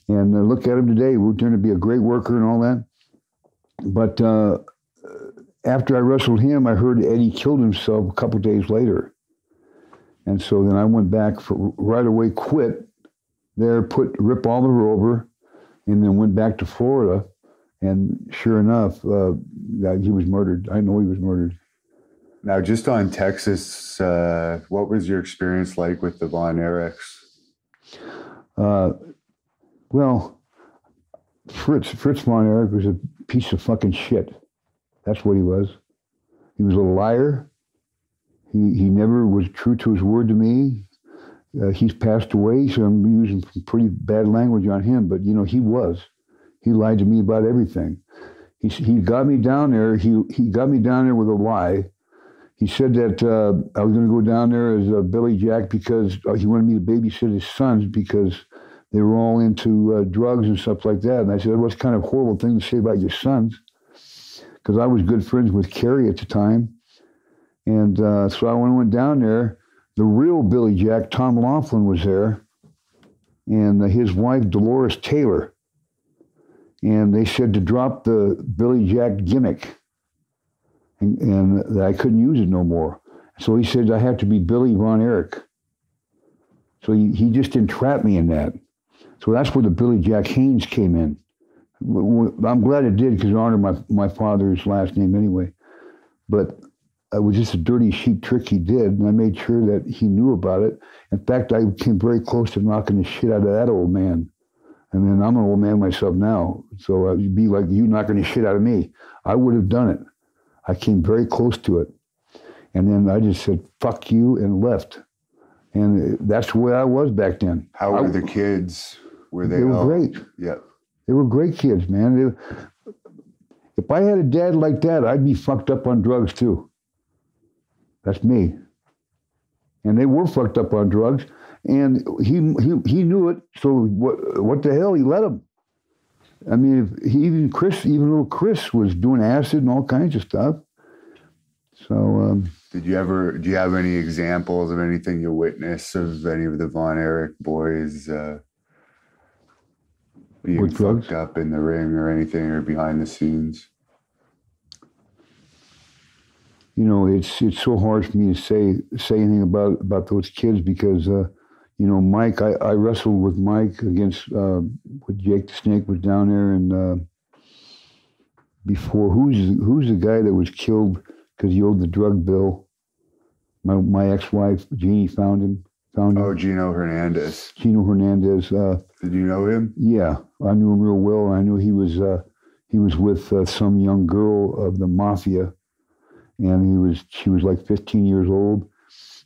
And look at him today. We're turned to be a great worker and all that. But after I wrestled him, I heard Eddie killed himself a couple days later. And so then I went back right away, quit there, Rip Oliver over, and then went back to Florida. And sure enough, he was murdered. I know he was murdered. Now, just on Texas, what was your experience like with the Von Erichs? Well, Fritz Von Erich was a piece of fucking shit. That's what he was. He was a liar. He never was true to his word to me. He's passed away, so I'm using some pretty bad language on him, but, you know, he was. He lied to me about everything. He got me down there. He got me down there with a lie. He said that I was going to go down there as Billy Jack because he wanted me to babysit his sons because they were all into drugs and stuff like that. And I said, what's kind of horrible thing to say about your sons? Because I was good friends with Kerry at the time. And so when I went down there, the real Billy Jack, Tom Laughlin, was there, and his wife, Dolores Taylor. And they said to drop the Billy Jack gimmick and that I couldn't use it no more. So he said I have to be Billy Von Erich. So he just entrapped me in that. So that's where the Billy Jack Haynes came in. I'm glad it did because it honored my father's last name anyway. But it was just a dirty cheap trick he did, and I made sure that he knew about it. In fact, I came very close to knocking the shit out of that old man. I mean, I'm an old man myself now, so it'd be like you knocking the shit out of me. I would have done it. I came very close to it. And then I just said, fuck you, and left. And that's the way I was back then. How were the kids? Were they were great. Yeah. They were great kids, man. If I had a dad like that, I'd be fucked up on drugs too. That's me. And they were fucked up on drugs. And he knew it, so what the hell? He let him. I mean, even little Chris was doing acid and all kinds of stuff. So. Do you have any examples of anything you witnessed of any of the Von Erich boys being fucked up in the ring or anything or behind the scenes? You know, it's so hard for me to say anything about those kids because. You know, Mike, I wrestled with Mike against, with Jake the Snake was down there, and before, who's the guy that was killed because he owed the drug bill? My ex-wife, Jeannie, found him. Oh, Gino Hernandez. Gino Hernandez. Did you know him? Yeah, I knew him real well. I knew he was with some young girl of the mafia, and she was like 15 years old,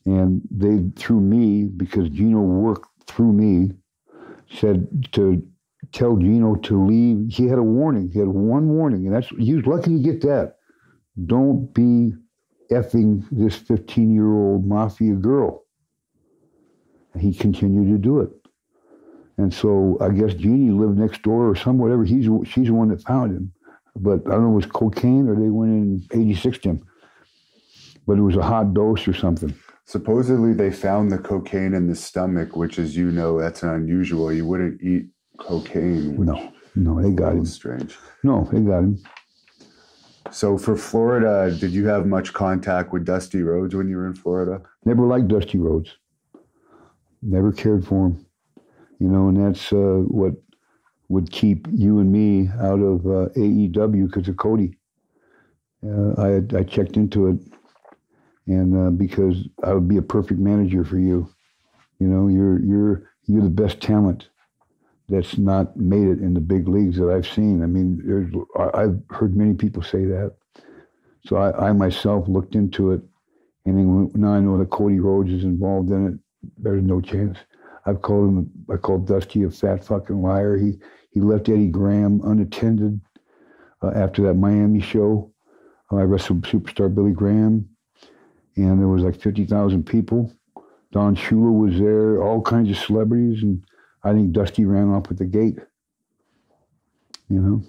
and they, through me, because Gino worked through me, said to tell Gino to leave. He had a warning. He had one warning, and he was lucky to get that. Don't be effing this 15-year-old mafia girl. He continued to do it. And so I guess Jeannie lived next door or whatever. She's the one that found him. But I don't know if it was cocaine or they went in and 86'd him. But it was a hot dose or something. Supposedly they found the cocaine in the stomach, which, as you know, that's unusual. You wouldn't eat cocaine. No, they got him. Strange. No, they got him. So for Florida, did you have much contact with Dusty Rhodes when you were in Florida? Never liked Dusty Rhodes. Never cared for him. And that's what would keep you and me out of AEW because of Cody. I checked into it, and because I would be a perfect manager for you. You're the best talent that's not made it in the big leagues that I've seen. I mean, I've heard many people say that. So I myself looked into it, and then now I know that Cody Rhodes is involved in it. There's no chance. I called Dusty a fat fucking liar. He left Eddie Graham unattended after that Miami show. I wrestled superstar Billy Graham, and there was like 50,000 people. Don Shula was there, all kinds of celebrities, and I think Dusty ran off with the gate. And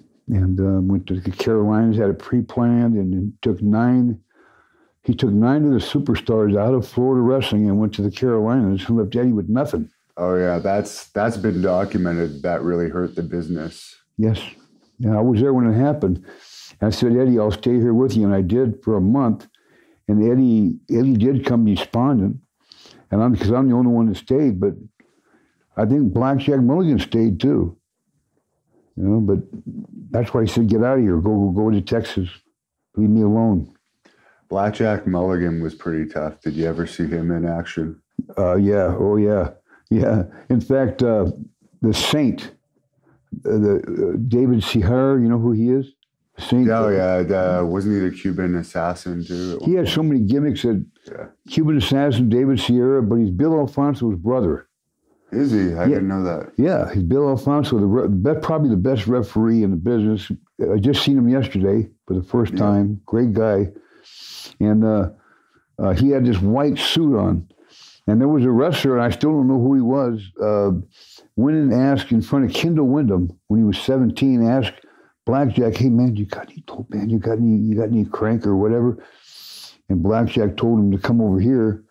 went to the Carolinas, had it pre-planned, and took 9 of the superstars out of Florida wrestling and went to the Carolinas and left Eddie with nothing. Oh yeah, that's been documented. That really hurt the business. Yes. Yeah, I was there when it happened. I said, Eddie, I'll stay here with you, and I did for a month. And Eddie did come despondent, and because I'm the only one that stayed. But I think Blackjack Mulligan stayed too. But that's why he said, get out of here, go to Texas, leave me alone. Blackjack Mulligan was pretty tough. Did you ever see him in action? Yeah. Oh, yeah. Yeah. In fact, the Saint, David Sihar, you know who he is? Saint. Oh, yeah. Wasn't he the Cuban assassin, too? He had so many gimmicks that Cuban assassin, David Sierra, but he's Bill Alfonso's brother. Is he? I didn't know that. Yeah, he's Bill Alfonso, probably the best referee in the business. I just seen him yesterday for the first time. Great guy. And he had this white suit on. And there was a wrestler, and I still don't know who he was, went and asked in front of Kendall Windham when he was 17, asked Blackjack, hey, man, you got any dope, man? You got any crank or whatever? And Blackjack told him to come over here.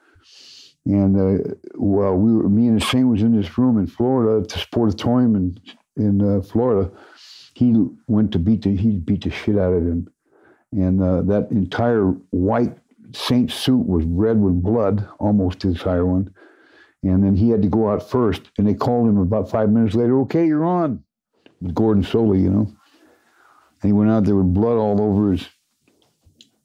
And while me and Saint was in this room in Florida, at the Sportatorium in Florida, he beat the shit out of him. And that entire white Saint suit was red with blood, almost the entire one. And then he had to go out first. And they called him about 5 minutes later, okay, you're on. With Gordon Soley, And he went out there with blood all over his...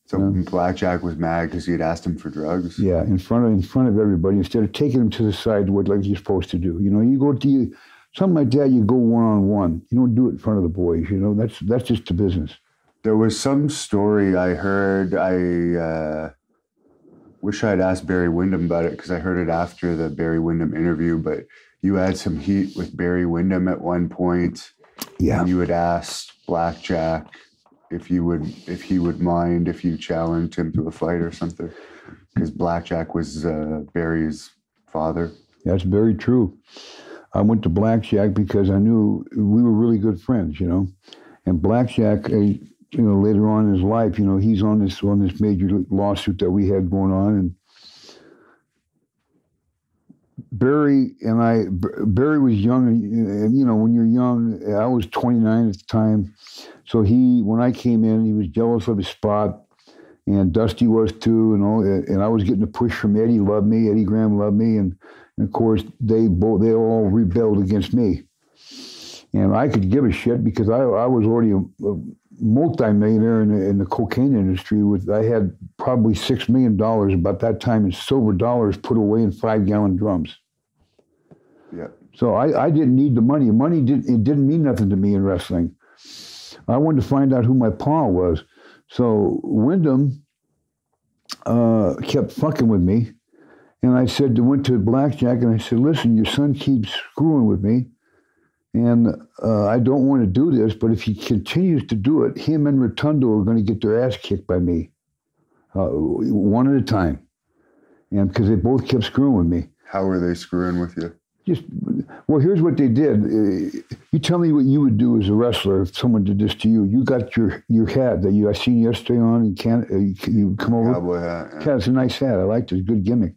So Blackjack was mad because he had asked him for drugs? Yeah, in front of everybody, instead of taking him to the side like you're supposed to do. You go to something like that, you go one-on-one. You don't do it in front of the boys, That's just the business. There was some story I heard. I wish I had asked Barry Windham about it because I heard it after the Barry Windham interview, but you had some heat with Barry Windham at one point. Yeah. And you had asked Blackjack if he would mind if you challenged him to a fight or something, because Blackjack was Barry's father. That's very true. I went to Blackjack because I knew we were really good friends, And Blackjack, later on in his life, he's on this major lawsuit that we had going on, and Barry was young, and when you're young, I was 29 at the time. So when I came in, he was jealous of his spot, and Dusty was too, and I was getting a push from Eddie loved me, Eddie Graham loved me, and of course they all rebelled against me. And I could give a shit because I was already a multi-millionaire in the cocaine industry. I had probably $6 million about that time in silver dollars put away in 5-gallon drums. Yeah. So I didn't need the money. It didn't mean nothing to me in wrestling. I wanted to find out who my pa was. So Wyndham kept fucking with me. And I went to Blackjack and I said, listen, your son keeps screwing with me. And I don't want to do this, but if he continues to do it, him and Rotundo are going to get their ass kicked by me, one at a time. And because they both kept screwing with me. How were they screwing with you? Well, here's what they did. You tell me what you would do as a wrestler if someone did this to you. You got your hat that I seen yesterday on. You come over. Cowboy hat. Yeah, it's a nice hat. I liked it. It's a good gimmick.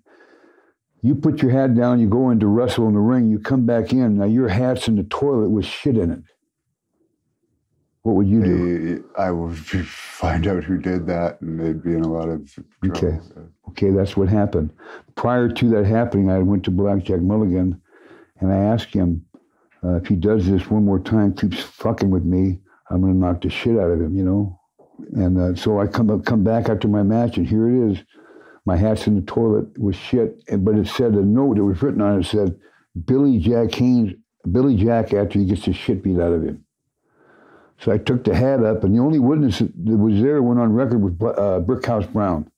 You put your hat down. You go in to wrestle in the ring. You come back in. Now your hat's in the toilet with shit in it. What would you do? I would find out who did that, and they'd be in a lot of trouble. Okay, that's what happened. Prior to that happening, I went to Blackjack Mulligan. And I asked him, if he does this one more time, keeps fucking with me, I'm going to knock the shit out of him, you know? And so I come back after my match, and here it is. My hat's in the toilet with shit. But it said, a note that was written on it said, Billy Jack Haynes, Billy Jack after he gets the shit beat out of him. So I took the hat up, and the only witness that was there went on record with Brickhouse Brown.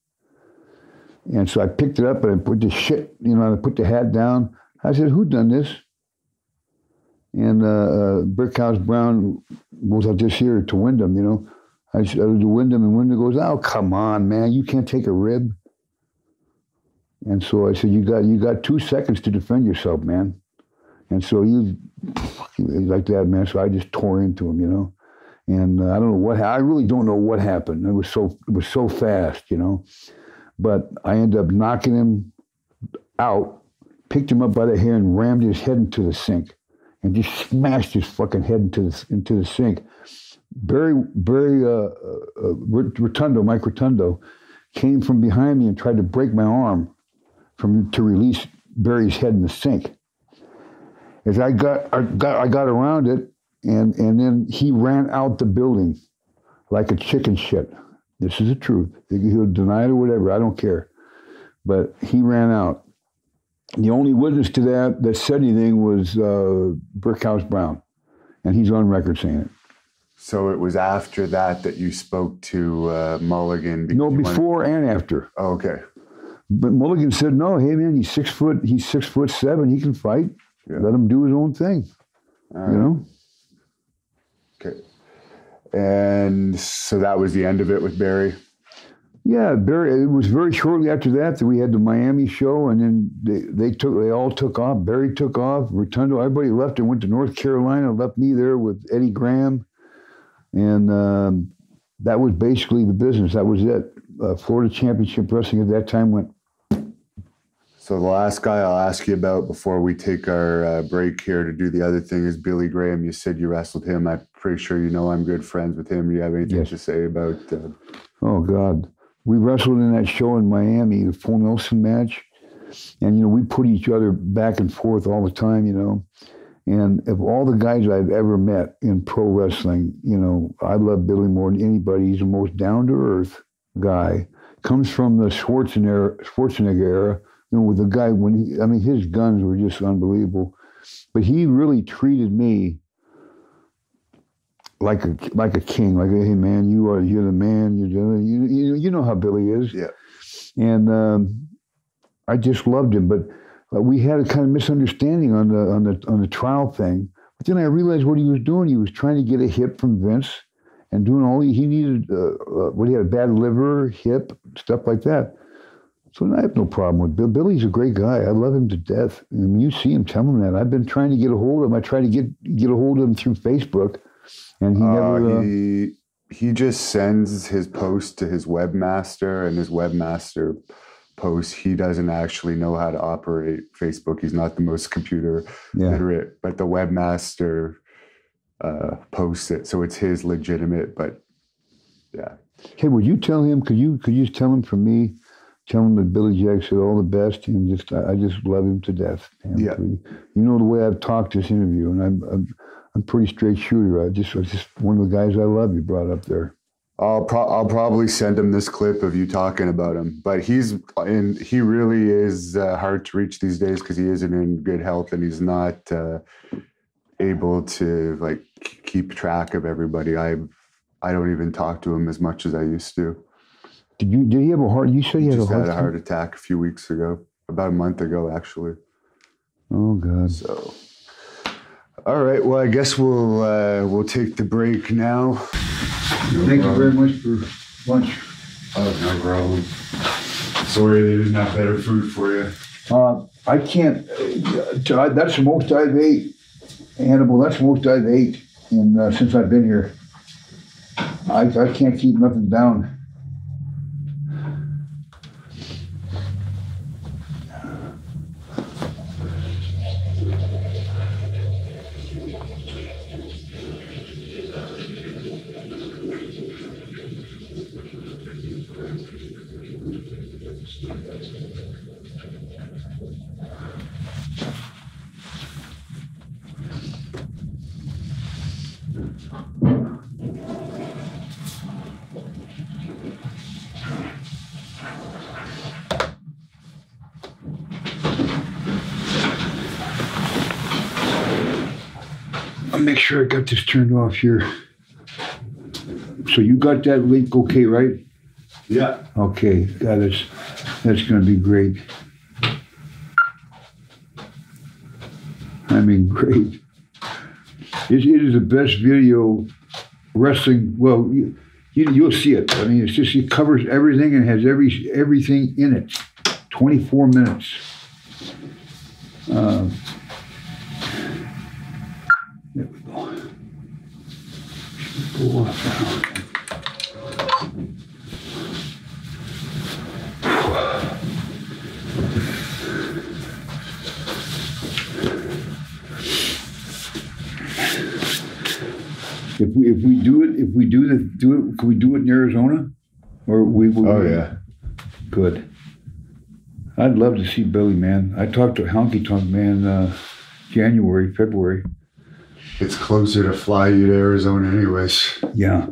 And so I picked it up, and I put the shit, I put the hat down. I said, who done this? And Brickhouse Brown goes out this here to Wyndham, I said, to Wyndham, and Wyndham goes, oh, come on, man, you can't take a rib. And so I said, you got 2 seconds to defend yourself, man. And so he's like that, man. So I just tore into him, And I don't know I really don't know what happened. It was so fast, But I ended up knocking him out. Picked him up by the hair and rammed his head into the sink, and just smashed his fucking head into the sink. Rotundo, Mike Rotundo, came from behind me and tried to break my arm to release Barry's head in the sink. As I got around it, and then he ran out the building like a chicken shit. This is the truth. He'll deny it or whatever. I don't care, but he ran out. The only witness to that said anything was Brickhouse Brown, and he's on record saying it. So it was after that you spoke to Mulligan? No, before and after. Oh, okay. But Mulligan said, no, hey, man, he's 6'7", he can fight. Yeah. Let him do his own thing, Okay. And so that was the end of it with Barry? Yeah, Barry. It was very shortly after that we had the Miami show, and then they all took off. Barry took off. Rotundo, everybody left and went to North Carolina. Left me there with Eddie Graham, and that was basically the business. That was it. Florida Championship Wrestling at that time went. So the last guy I'll ask you about before we take our break here to do the other thing is Billy Graham. You said you wrestled him. I'm pretty sure I'm good friends with him. Do you have anything to say about? Oh God. We wrestled in that show in Miami, the Full Nelson match. And, we put each other back and forth all the time, And of all the guys I've ever met in pro wrestling, I love Billy more than anybody. He's the most down-to-earth guy. Comes from the Schwarzenegger era, with the guy, his guns were just unbelievable. But he really treated me like a king, like, hey man, you're the man, you know how Billy is. Yeah. And I just loved him, but we had a kind of misunderstanding on the trial thing. But then I realized what he was doing. He was trying to get a hip from Vince and doing all he needed. He had a bad liver, hip, stuff like that. So I have no problem with Bill. Billy's a great guy. I love him to death. And you see him, tell him that. I've been trying to get a hold of him. I tried to get a hold of him through Facebook. And he never. He just sends his post to his webmaster, and his webmaster posts. He doesn't actually know how to operate Facebook. He's not the most computer literate, but the webmaster posts it, so it's his legitimate. But yeah. Hey, would you tell him? Could you just tell him from me? Tell him that Billy Jack said all the best, and I just love him to death. And yeah. You know the way I've talked this interview, and I'm pretty straight shooter. I just one of the guys I love you brought up there. I'll probably send him this clip of you talking about him. But he really is hard to reach these days because he isn't in good health and he's not able to like keep track of everybody. I don't even talk to him as much as I used to. Did he have a heart? You said he had a heart attack a few weeks ago, about a month ago, actually. Oh God. So, all right. Well, I guess we'll take the break now. Thank you very much for lunch. Oh, no problem. Sorry they didn't have better food for you. I can't. That's the most I've ate, Hannibal. That's the most I've ate since I've been here. I can't keep nothing down. Make sure I got this turned off here. So you got that link okay, right? Yeah. Okay. That's going to be great. I mean, great. It is the best video wrestling. Well, you'll see it. I mean, it covers everything and has everything in it. 24 minutes. There we go. Go off now. If we do it, can we do it in Arizona? Or we will? Oh yeah. Good. I'd love to see Billy, man. I talked to Honky Tonk Man January, February. It's closer to fly you to Arizona anyways. Yeah.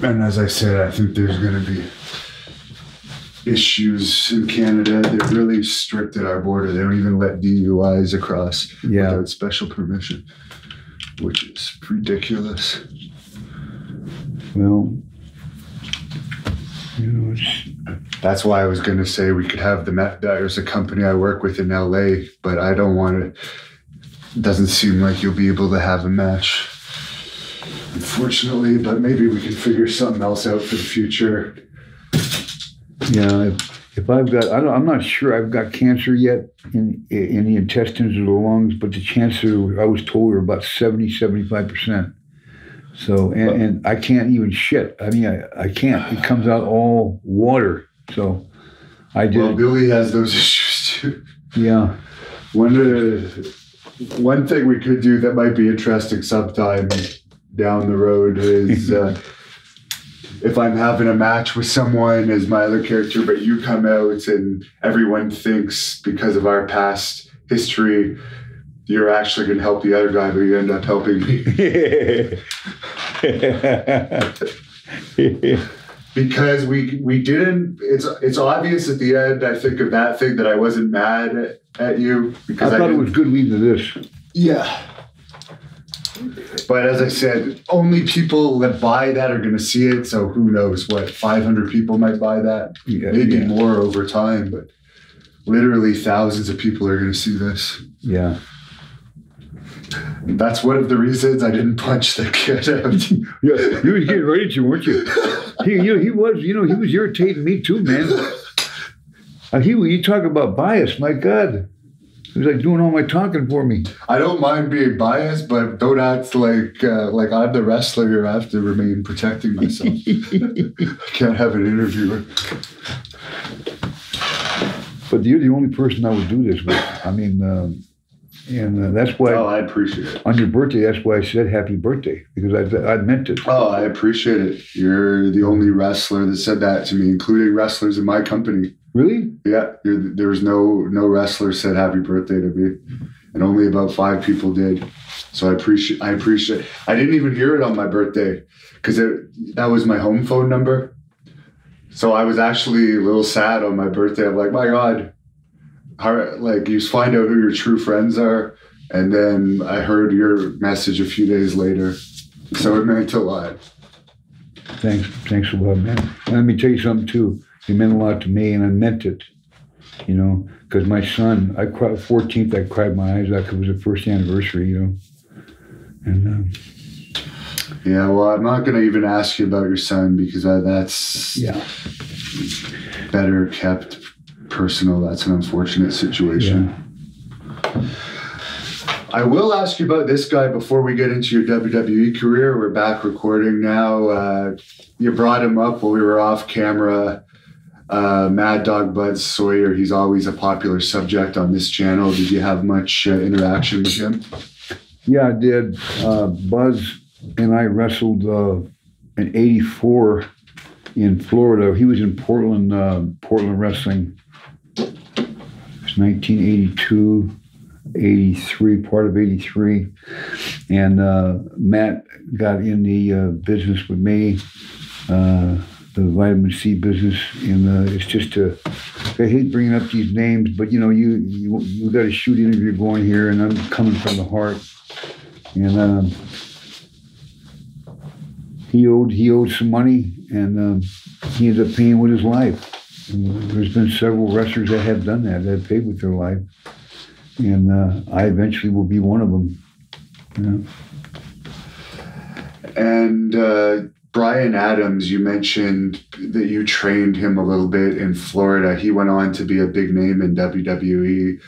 And as I said, I think there's going to be issues in Canada. They're really strict at our border. They don't even let DUIs across without special permission, which is ridiculous. Well, that's why I was going to say we could have there's a company I work with in LA, but I don't want to. It doesn't seem like you'll be able to have a match, unfortunately, but maybe we can figure something else out for the future. Yeah, if I've got, I'm not sure I've got cancer yet in the intestines or the lungs, but the chances I was told are about 70-75%. So, and I can't even shit. I mean, I can't. It comes out all water. So, I did. Well, Billy has those issues too. Yeah. One thing we could do that might be interesting sometime down the road is if I'm having a match with someone as my other character, but you come out and everyone thinks because of our past history, you're actually going to help the other guy, but you end up helping me. Because we didn't, it's obvious at the end, I think, of that thing that I wasn't mad at you. Because I thought it was good leading to this. Yeah. But as I said, only people that buy that are going to see it. So who knows what, 500 people might buy that? Maybe more over time, but literally thousands of people are going to see this. Yeah. That's one of the reasons I didn't punch the kid out. Yeah, you was getting ready to, weren't you? He was irritating me too, man. You talk about bias, my God. He was like doing all my talking for me. I don't mind being biased, but don't act like I'm the wrestler here. I have to remain protecting myself. I can't have an interviewer. But you're the only person I would do this with. I mean, and that's why. Oh, I appreciate it. On your birthday, that's why I said happy birthday, because I meant it. Oh, I appreciate it. You're the only wrestler that said that to me, including wrestlers in my company. Really? Yeah. There was no wrestler said happy birthday to me. and only about 5 people did. So I appreciate. I didn't even hear it on my birthday because that was my home phone number. So I was actually a little sad on my birthday. I'm like, my God, you find out who your true friends are. And then I heard your message a few days later. So it meant a lot. Thanks a lot, man. And let me tell you something too. It meant a lot to me, and I meant it. You know, because my son, I cried 14th. I cried my eyes out because it was the first anniversary. You know, and yeah. Well, I'm not going to even ask you about your son because that's better kept personal. That's an unfortunate situation. Yeah. I will ask you about this guy before we get into your WWE career. We're back recording now. You brought him up while we were off camera. Mad Dog Bud Sawyer. He's always a popular subject on this channel. Did you have much interaction with him? Yeah, I did. Buzz and I wrestled in '84 in Florida. He was in Portland wrestling. It was 1982. 83, part of 83, and Matt got in the business with me, the vitamin C business, and it's just I hate bringing up these names, but you know, you got a shoot interview going here, and I'm coming from the heart, and he owed some money, and he ended up paying with his life. And there's been several wrestlers that have done that have paid with their life. And I eventually will be one of them. You know? And Brian Adams, you mentioned that you trained him a little bit in Florida. He went on to be a big name in WWE.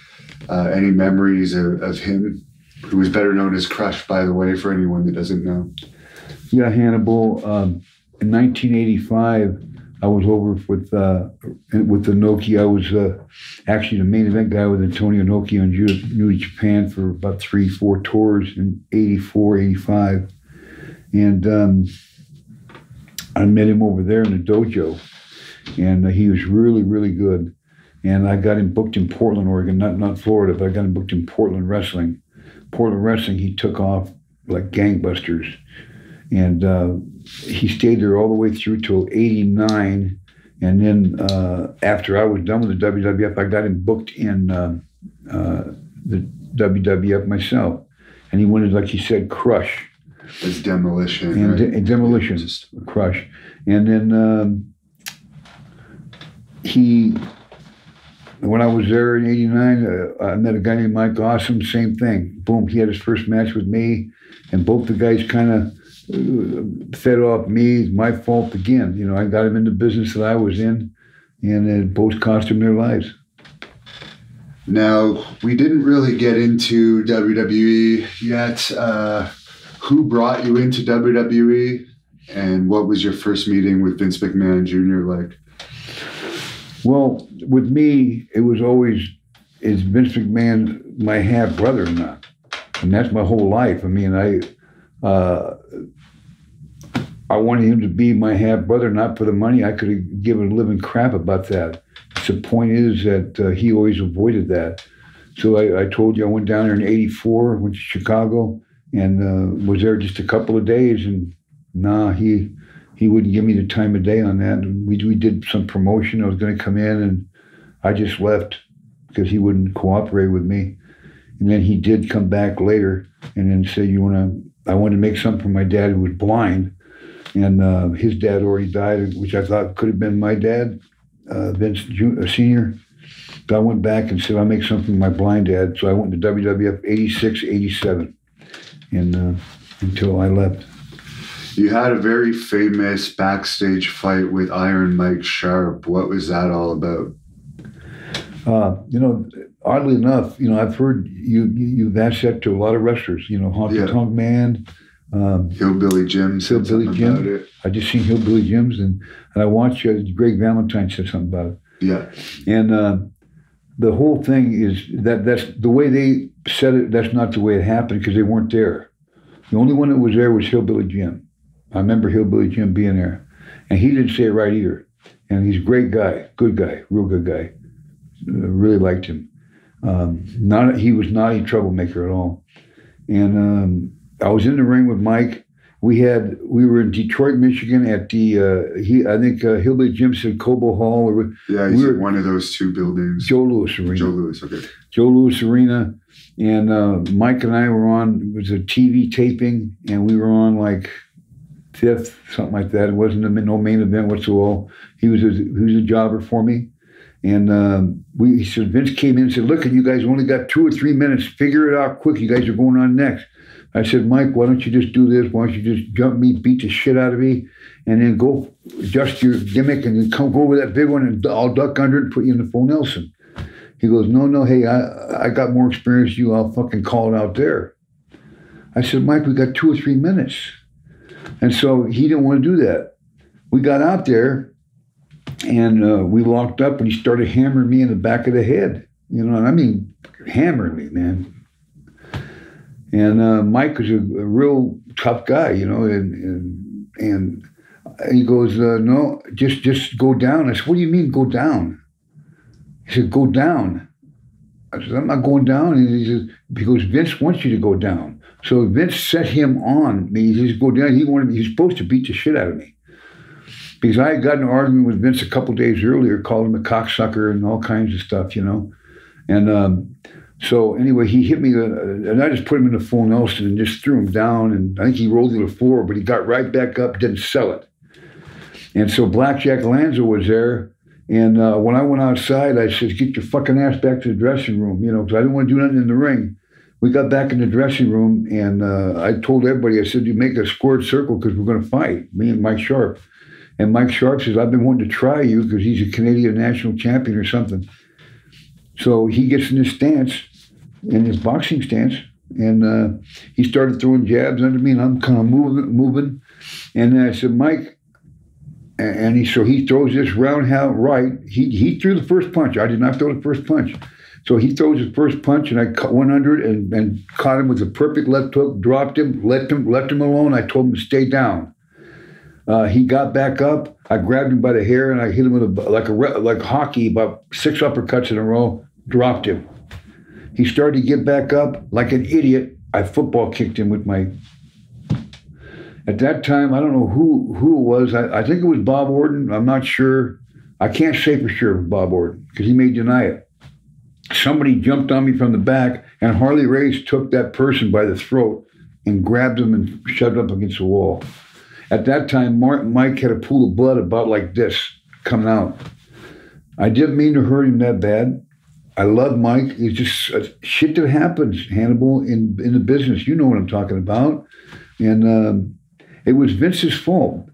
Any memories of him, who was better known as Crush, by the way, for anyone that doesn't know? Yeah, Hannibal. In 1985, I was over with the Inoki. I was actually the main event guy with Antonio Inoki on New Japan for about 3-4 tours in '84, '85. And I met him over there in the dojo, and he was really, really good. And I got him booked in Portland, Oregon, not Florida, but I got him booked in Portland Wrestling. Portland Wrestling, he took off like gangbusters. And he stayed there all the way through till '89. And then after I was done with the WWF, I got him booked in the WWF myself. And he wanted, like he said, Crush. As Demolition. And, right? Demolition, Crush. And then when I was there in '89, I met a guy named Mike Awesome, same thing. Boom, he had his first match with me. And both the guys kind of fed off me. My fault again. You know, I got him in the business that I was in, and it both cost them their lives. Now, we didn't really get into WWE yet. Who brought you into WWE, and what was your first meeting with Vince McMahon Jr. like? Well, with me, it was always, is Vince McMahon my half brother or not? And that's my whole life. I mean, I wanted him to be my half brother, not for the money. I could have given a living crap about that. The point is that he always avoided that. So I told you I went down there in '84, went to Chicago, and was there just a couple of days. And he wouldn't give me the time of day on that. And we did some promotion. I was going to come in, and I just left because he wouldn't cooperate with me. And then he did come back later and then say, I wanted to make something for my dad who was blind. And his dad already died, which I thought could have been my dad, Vince Sr. So I went back and said, I'll make something for my blind dad. So I went to WWF '86, '87, and until I left. You had a very famous backstage fight with Iron Mike Sharp. What was that all about? Oddly enough, I've heard you've asked that to a lot of wrestlers. Honky Tonk Man. Hillbilly Jim said something about it. I just seen Hillbilly Jim's, and I watched Greg Valentine said something about it. Yeah. And the whole thing is that's the way they said it. That's not the way it happened because they weren't there. The only one that was there was Hillbilly Jim. I remember Hillbilly Jim being there, and he didn't say it right either. And he's a great guy, good guy, real good guy. Really liked him. He was not a troublemaker at all. And I was in the ring with Mike. We were in Detroit, Michigan at the Hillbilly Jim said Cobo Hall. We were one of those two buildings. Joe Louis Arena. Joe Louis, okay. Joe Louis Arena, and Mike and I were on. It was a TV taping, and we were on like fifth, something like that. It wasn't no main event whatsoever. He was a jobber for me. And he said, Vince came in and said, look, you guys only got 2 or 3 minutes. Figure it out quick. You guys are going on next. I said, Mike, why don't you just do this? Why don't you just jump me, beat the shit out of me, and then go adjust your gimmick and then go over that big one and I'll duck under it and put you in the full Nelson. He goes, no, hey, I got more experience than you. I'll fucking call it out there. I said, Mike, we got 2 or 3 minutes. And so he didn't want to do that. We got out there, and we locked up, and he started hammering me in the back of the head. You know, and I mean, hammering me, man. And Mike was a real tough guy, you know, and he goes, no, just go down. I said, what do you mean go down? He said, go down. I said, I'm not going down. And he says, because Vince wants you to go down. So Vince set him on me. He says, go down. He was supposed to beat the shit out of me. Because I had gotten an argument with Vince a couple days earlier, called him a cocksucker and all kinds of stuff, you know. And so anyway, he hit me, and I just put him in the full Nelson and just threw him down. And I think he rolled to the floor, but he got right back up, didn't sell it. And so Blackjack Lanza was there. And when I went outside, I said, get your fucking ass back to the dressing room, you know, because I didn't want to do nothing in the ring. We got back in the dressing room, and I told everybody, I said, you make a squared circle because we're going to fight, me and Mike Sharp. And Mike Sharp says, I've been wanting to try you because he's a Canadian national champion or something. So he gets in his stance, in his boxing stance, and he started throwing jabs under me, and I'm kind of moving. And I said, Mike, and he throws this roundhouse right. He threw the first punch. I did not throw the first punch. So he throws his first punch, and I went under it and caught him with a perfect left hook, dropped him, left him alone. I told him to stay down. He got back up. I grabbed him by the hair, and I hit him with like hockey, about 6 uppercuts in a row, dropped him. He started to get back up like an idiot. I football kicked him with my... At that time, I don't know who it was. I think it was Bob Orton. I'm not sure. I can't say for sure it was Bob Orton because he may deny it. Somebody jumped on me from the back, and Harley Race took that person by the throat and grabbed him and shoved him up against the wall. At that time, Mike had a pool of blood about like this coming out. I didn't mean to hurt him that bad. I love Mike. It's just shit that happens, Hannibal, in the business. You know what I'm talking about. And it was Vince's fault.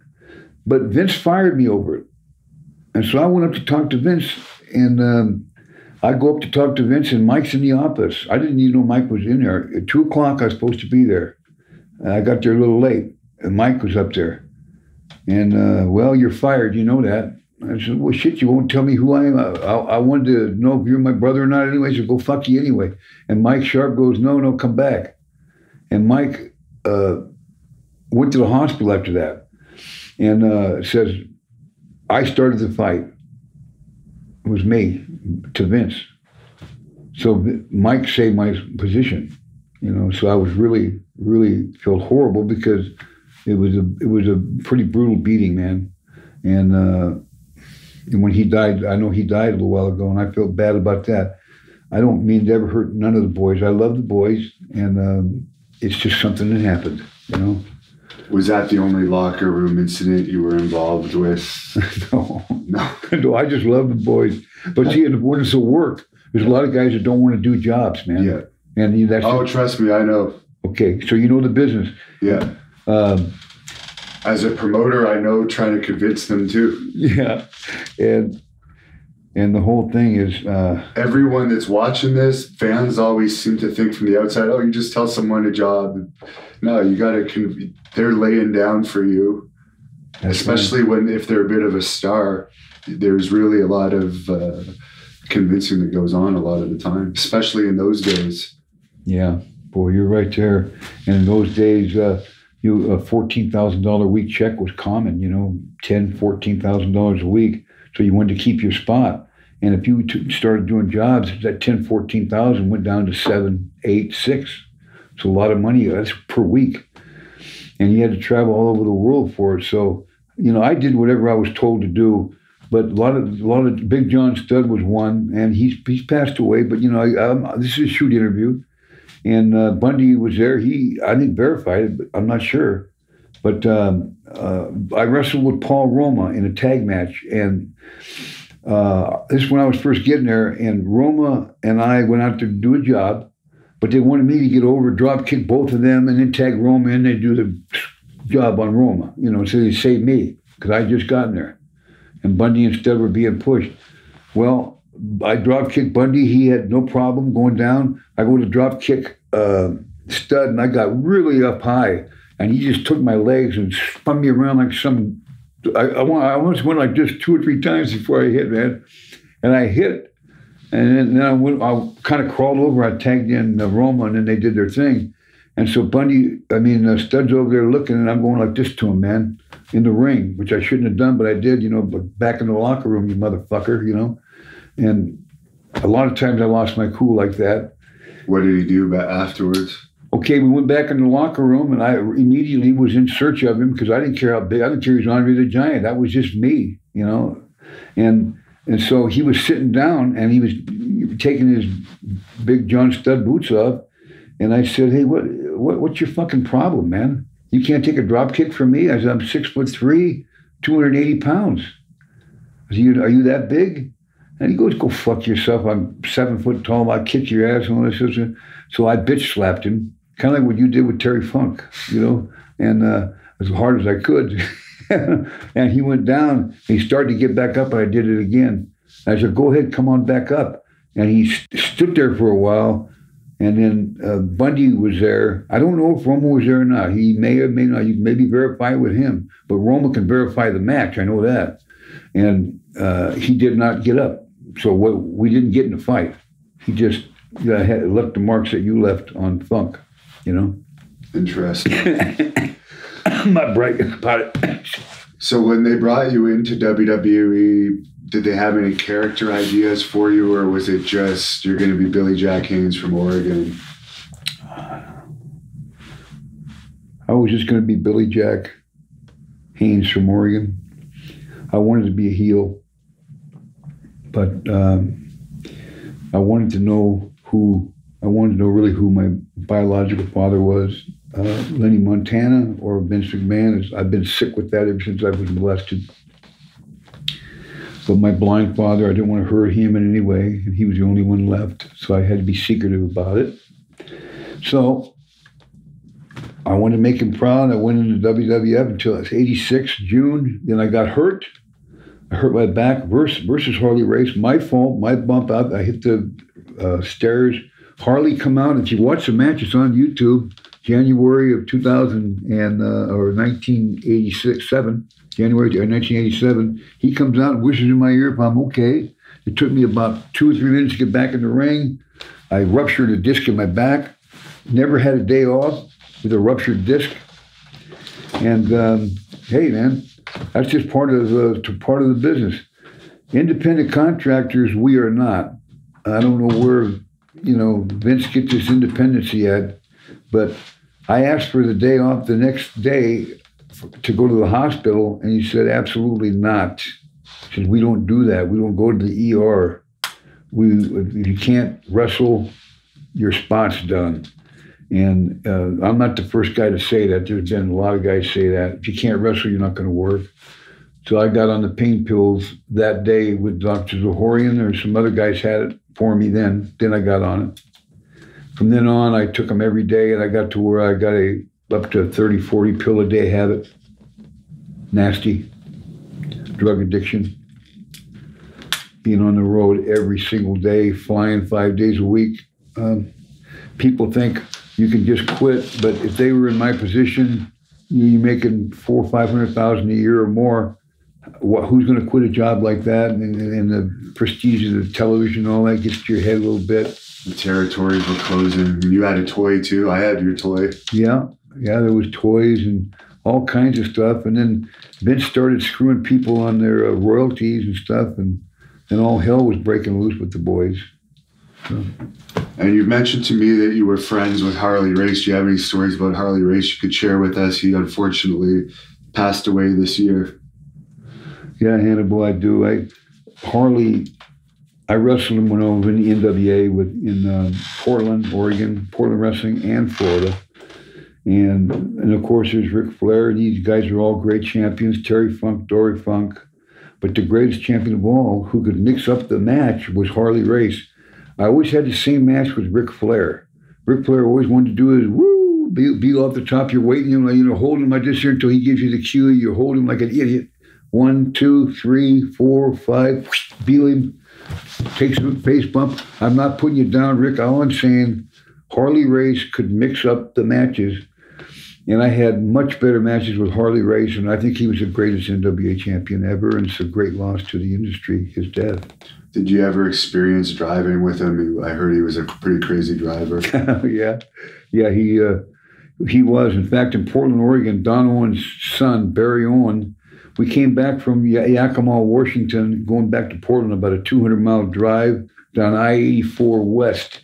But Vince fired me over it. And so I went up to talk to Vince, and I go up to talk to Vince, and Mike's in the office. I didn't even know Mike was in there. At 2 o'clock, I was supposed to be there. I got there a little late, and Mike was up there. And, well, you're fired. You know that. I said, well, shit, you won't tell me who I am. I wanted to know if you're my brother or not anyway, so go fuck you anyway. And Mike Sharp goes, no, come back. And Mike went to the hospital after that and says, I started the fight. It was me to Vince. So Mike saved my position, you know. So I was really, really felt horrible because it was a pretty brutal beating, man. And when he died, I know he died a little while ago, and I felt bad about that. I don't mean to ever hurt none of the boys. I love the boys, and it's just something that happened, you know. Was that the only locker room incident you were involved with? No, I just love the boys. But see, when it's a work, there's a lot of guys that don't want to do jobs, man. Yeah. And that's trust me, I know. Okay, so you know the business. Yeah. As a promoter, I know trying to convince them too. Yeah. And the whole thing is... everyone that's watching this, fans always seem to think from the outside, oh, you just tell someone a job. No, you got to... They're laying down for you. Especially if they're a bit of a star. There's really a lot of convincing that goes on a lot of the time, especially in those days. Yeah. Boy, you're right there. And in those days... a $14,000 a week check was common, you know, $10,000, $14,000 a week. So you wanted to keep your spot. And if you started doing jobs, that 10, 14,000 went down to 7, 8, 6. It's a lot of money. That's per week. And you had to travel all over the world for it. So, I did whatever I was told to do. But a lot of Big John Studd was one, and he's passed away. But this is a shoot interview, and Bundy was there. I didn't verify it, but I'm not sure. But I wrestled with Paul Roma in a tag match, and this is when I was first getting there. And Roma and I went out to do a job, but they wanted me to get over, drop kick both of them, and then tag Roma in. They do the job on Roma, so they saved me because I had just gotten there. And Bundy and Studd were being pushed. Well, I drop kick Bundy. He had no problem going down. I go to drop kick Studd, and I got really up high. And he just took my legs and spun me around like some. I almost went like this 2 or 3 times before I hit, man. And I hit, and then I kind of crawled over. I tagged in Roma, and then they did their thing. And so Studd's over there looking, and I'm going like this to him, man, in the ring, which I shouldn't have done, but I did, but back in the locker room, you motherfucker, And a lot of times I lost my cool like that. What did he do afterwards? Okay, we went back in the locker room, and I immediately was in search of him because I didn't care how big. I didn't care he was Andre the Giant. That was just me, And so he was sitting down, and he was taking his Big John Studd boots off, and I said, "Hey, what's your fucking problem, man? You can't take a drop kick from me." I said, "I'm 6'3", 280 pounds. I said, are you that big?" And he goes, "Go fuck yourself. I'm 7 foot tall. I'll kick your ass." And all this. So I bitch slapped him, kind of like what you did with Terry Funk, and as hard as I could. And he went down. He started to get back up, and I did it again. I said, "Go ahead, come on back up." And he stood there for a while. And then Bundy was there. I don't know if Roma was there or not. He may or may not. You can maybe verify it with him. But Roma can verify the match. I know that. And he did not get up. So we didn't get in a fight. He just left the marks that you left on Funk, Interesting. I'm not bragging about it. So when they brought you into WWE, did they have any character ideas for you, or was it just you're going to be Billy Jack Haynes from Oregon? I was just going to be Billy Jack Haynes from Oregon. I wanted to be a heel, but I wanted to know really who my biological father was. Lenny Montana or Vince McMahon. I've been sick with that ever since I was molested. But my blind father, I didn't want to hurt him in any way, and he was the only one left, so I had to be secretive about it. So I wanted to make him proud. I went into WWF until I was 86, June. Then I got hurt. I hurt my back versus Harley Race. My fault, my bump out. I hit the stairs. Harley come out. If you watch the match, it's on YouTube. January of 1987. January 1987. He comes out and whispers in my ear if I'm okay. It took me about 2 or 3 minutes to get back in the ring. I ruptured a disc in my back. Never had a day off with a ruptured disc. And hey, man, that's just part of the business. Independent contractors, we are not. I don't know where Vince gets this independency at, but I asked for the day off the next day to go to the hospital, and he said, absolutely not. He said, we don't do that. We don't go to the ER. If you can't wrestle, your spot's done. And I'm not the first guy to say that. There's been a lot of guys say that. If you can't wrestle, you're not going to work. So I got on the pain pills that day with Dr. Zahorian, or some other guys had it for me then. Then I got on it. From then on, I took them every day, and I got to where I got up to a 30, 40 pill a day habit. Nasty. Drug addiction. Being on the road every single day, flying 5 days a week. People think you can just quit, but if they were in my position, you're making $400,000 or $500,000 a year or more. Who's going to quit a job like that? And the prestige of the television and all that gets to your head a little bit. The territories were closing. You had a toy too. I had your toy. Yeah, there was toys and all kinds of stuff. And then Vince started screwing people on their royalties and stuff. And then all hell was breaking loose with the boys. So. And you mentioned to me that you were friends with Harley Race. Do you have any stories about Harley Race you could share with us? He unfortunately passed away this year. Yeah, Hannibal, I do. Harley, I wrestled him when I was in the NWA in Portland, Oregon, Portland Wrestling, and Florida. And of course, there's Ric Flair. These guys are all great champions. Terry Funk, Dory Funk. But the greatest champion of all, who could mix up the match, was Harley Race. I always had the same match with Ric Flair. Ric Flair always wanted to do his woo, be off the top. You're waiting, hold him like this here until he gives you the cue. You hold him like an idiot. 1, 2, 3, 4, 5, beat him, takes a face bump. I'm not putting you down, Rick. All I'm saying, Harley Race could mix up the matches. And I had much better matches with Harley Race, and I think he was the greatest NWA champion ever, and it's a great loss to the industry, his death. Did you ever experience driving with him? I heard he was a pretty crazy driver. Yeah, he was. In fact, in Portland, Oregon, Don Owen's son, Barry Owen, we came back from Yakima, Washington, going back to Portland, about a 200-mile drive down I-84 West.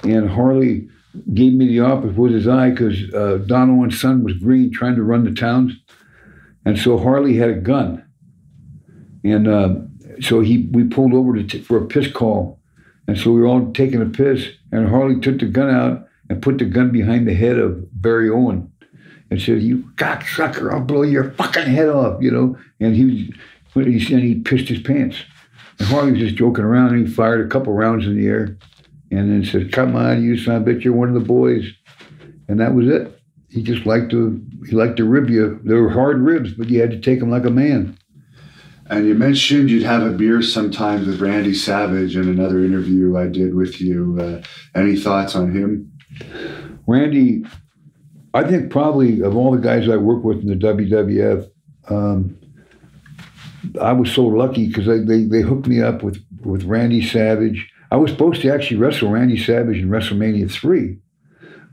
And Harley gave me the opposite with his eye because Don Owen's son was green, trying to run the towns. And so Harley had a gun. And so we pulled over for a piss call. And so we were all taking a piss, and Harley took the gun out and put the gun behind the head of Barry Owen and said, "You cocksucker, I'll blow your fucking head off," And he pissed his pants. And Harley was just joking around, and he fired a couple rounds in the air and then said, "Come on, you son of a bitch, you're one of the boys." And that was it. He just liked to rib you. They were hard ribs, but you had to take them like a man. And you mentioned you'd have a beer sometimes with Randy Savage in another interview I did with you. Any thoughts on him? Randy, I think probably of all the guys I worked with in the WWF, I was so lucky because they hooked me up with Randy Savage. I was supposed to actually wrestle Randy Savage in WrestleMania 3,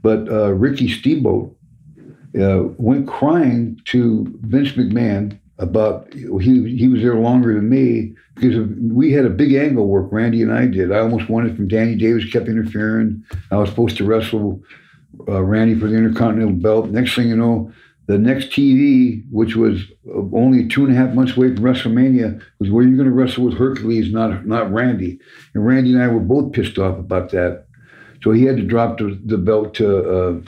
but Ricky Steamboat went crying to Vince McMahon about, he was there longer than me because we had a big angle work, Randy and I did. I almost won it from Danny Davis, kept interfering. I was supposed to wrestle Randy for the Intercontinental belt. Next thing you know, the next TV, which was only 2.5 months away from WrestleMania, was where you're going to wrestle with Hercules, not Randy. And Randy and I were both pissed off about that. So he had to drop the belt to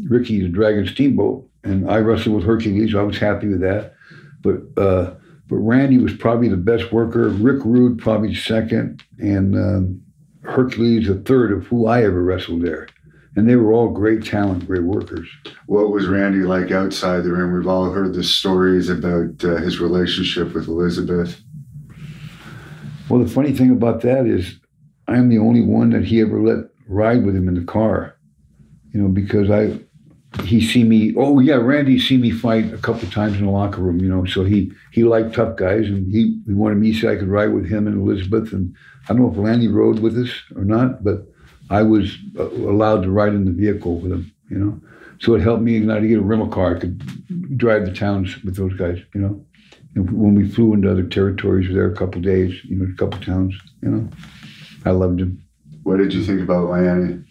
Ricky, the Dragon Steamboat, and I wrestled with Hercules. I was happy with that. But Randy was probably the best worker. Rick Rude probably second, and Hercules the third of who I ever wrestled there. And they were all great talent, great workers. What was Randy like outside the ring? We've all heard the stories about his relationship with Elizabeth. Well, the funny thing about that is I'm the only one that he ever let ride with him in the car, because Randy see me fight a couple of times in the locker room, so he liked tough guys, and he wanted me so I could ride with him and Elizabeth. And I don't know if Lanny rode with us or not, but I was allowed to ride in the vehicle with him, So it helped me not to get a rental car. I could drive the towns with those guys, And when we flew into other territories, we were there a couple of days, a couple of towns, I loved him. What did you think about Lanny?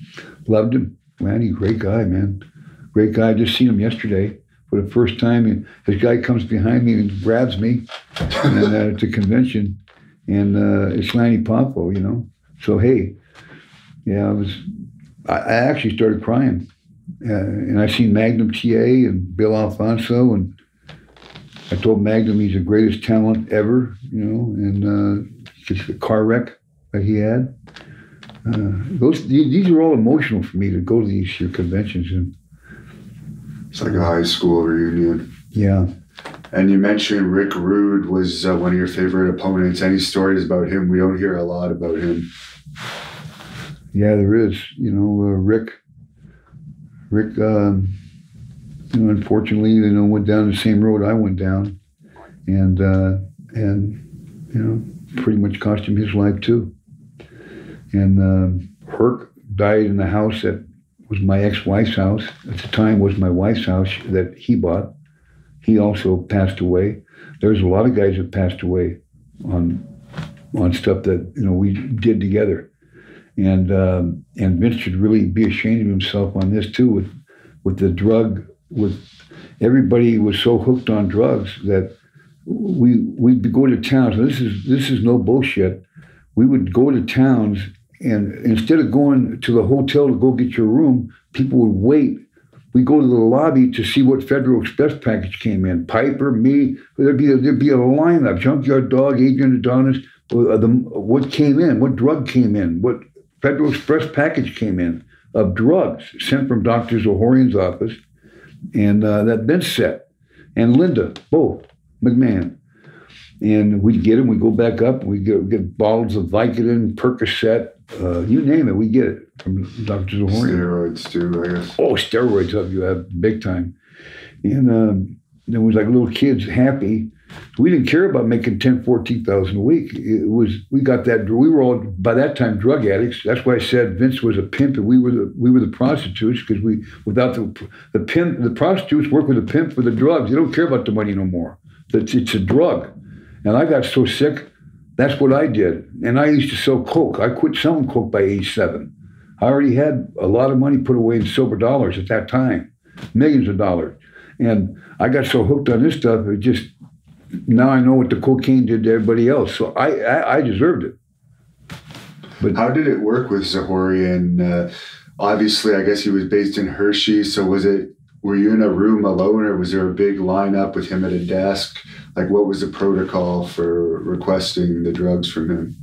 Loved him. Lanny, great guy, man. Great guy. I just seen him yesterday for the first time. And this guy comes behind me and grabs me at the convention. And it's Lanny Poffo, So, hey, yeah, I actually started crying. And I seen Magnum TA and Bill Alfonso. And I told Magnum he's the greatest talent ever, and just the car wreck that he had. These are all emotional for me to go to these conventions. And it's like a high school reunion. Yeah. And you mentioned Rick Rude was one of your favorite opponents. Any stories about him? We don't hear a lot about him. Yeah, there is. Rick, unfortunately, went down the same road I went down. And pretty much cost him his life too. And Herc died in the house that was my ex-wife's house. At the time was my wife's house that he bought. He also passed away. There's a lot of guys that passed away on on stuff that we did together, and Vince should really be ashamed of himself on this too. With the drug, with everybody was so hooked on drugs that we'd go to towns. And this is no bullshit. We would go to towns, and instead of going to the hotel to go get your room, people would wait. We go to the lobby to see what Federal Express package came in. Piper, me, there'd be a lineup. Junkyard Dog, Adrian Adonis, what came in, what drug came in, what Federal Express package came in of drugs sent from Dr. Zohorian's office, and that Vince set, and Linda, both, McMahon. And we'd get them, we'd go back up, we'd get bottles of Vicodin, Percocet, you name it, we get it from Dr. Zohorian. Steroids too, I guess. Oh, steroids up you have big time. And there was like little kids happy. We didn't care about making 10, 14,000 a week. We got that. We were all by that time drug addicts. That's why I said Vince was a pimp and we were the prostitutes, because without the pimp, the prostitutes work with the pimp for the drugs. They don't care about the money no more. It's a drug. And I got so sick, that's what I did. And I used to sell coke. I quit selling coke by age 7. I already had a lot of money put away in silver dollars at that time, millions of dollars. And I got so hooked on this stuff, it just, now I know what the cocaine did to everybody else. So I deserved it. But how did it work with Zohorian? Obviously, I guess he was based in Hershey. So were you in a room alone, or was there a big lineup with him at a desk? Like, what was the protocol for requesting the drugs from him?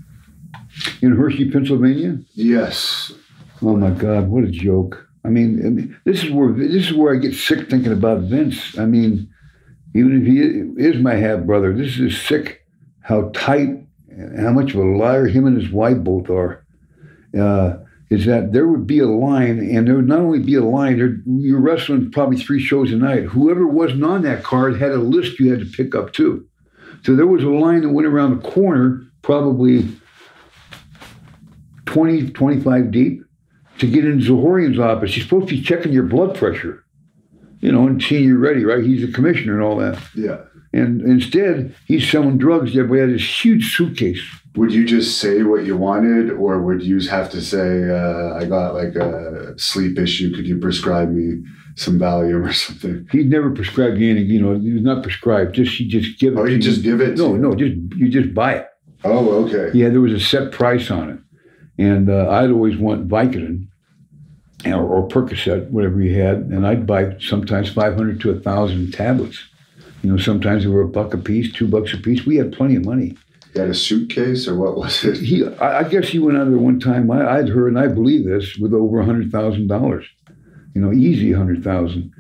In Hershey, Pennsylvania? Yes. Oh my God, what a joke! I mean, this is where I get sick thinking about Vince. I mean, even if he is my half brother, this is sick. How tight and how much of a liar him and his wife both are. Is that there would be a line, and there would not only be a line, you're wrestling probably 3 shows a night. Whoever wasn't on that card had a list you had to pick up too. So there was a line that went around the corner, probably 20, 25 deep, to get into Zohorian's office. He's supposed to be checking your blood pressure, and seeing you're ready, right? He's the commissioner and all that. Yeah. And instead, he's selling drugs. Everybody had this huge suitcase. Would you just say what you wanted, or would you have to say, I got like a sleep issue, could you prescribe me some Valium or something? He'd never prescribed you anything, he was not prescribed. He'd just give it. Oh, you just give it? No, you just buy it. Oh, okay. Yeah, there was a set price on it. And I'd always want Vicodin or Percocet, whatever he had, and I'd buy sometimes 500 to 1,000 tablets. Sometimes they were $1 a piece, $2 a piece. We had plenty of money. He had a suitcase, or what was it? I guess he went out there one time. I'd heard, and I believe this, with over $100,000. Easy $100,000.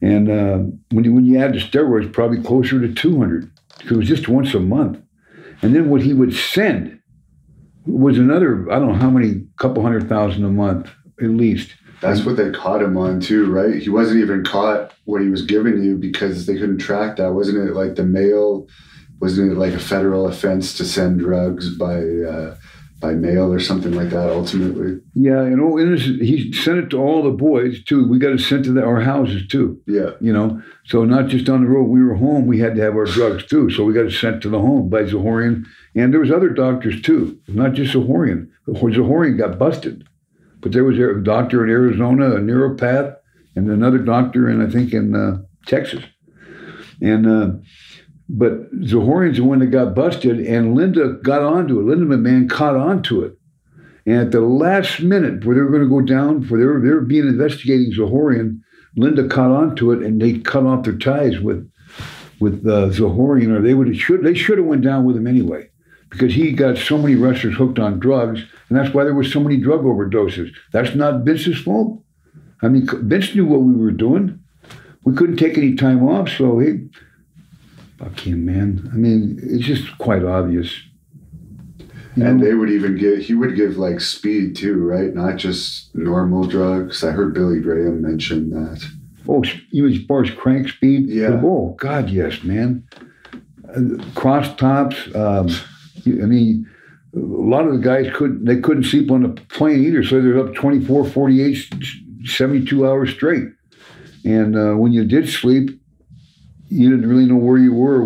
And when you add the steroids, probably closer to 200, because it was just once a month. And then what he would send was another, I don't know how many, couple $100,000 a month at least. That's what they caught him on too, right? He wasn't even caught what he was giving you because they couldn't track that. Wasn't it like the mail? Wasn't it like a federal offense to send drugs by mail or something like that ultimately? Yeah, and he sent it to all the boys too. We got it sent to our houses too. Yeah. So not just on the road. We were home, we had to have our drugs too. So we got it sent to the home by Zohorian. And there was other doctors too, not just Zohorian. Zohorian got busted. But there was a doctor in Arizona, a neuropath, and another doctor I think in Texas. And but Zohorian's the one that got busted, and Linda got onto it. Linda McMahon caught onto it. And at the last minute, where they were going to go down, they were being investigating Zohorian, Linda caught onto it, and they cut off their ties with Zohorian, or they should have went down with him anyway, because he got so many wrestlers hooked on drugs, and that's why there were so many drug overdoses. That's not Vince's fault. I mean, Vince knew what we were doing. We couldn't take any time off, so fuck him, man. I mean, it's just quite obvious. And they would even he would give like speed too, right? Not just normal drugs. I heard Billy Graham mention that. Oh, even as far as crank speed? Yeah. Oh, God, yes, man. Cross tops. I mean, a lot of the guys couldn't sleep on the plane either, so they're up 24, 48, 72 hours straight. And when you did sleep, you didn't really know where you were.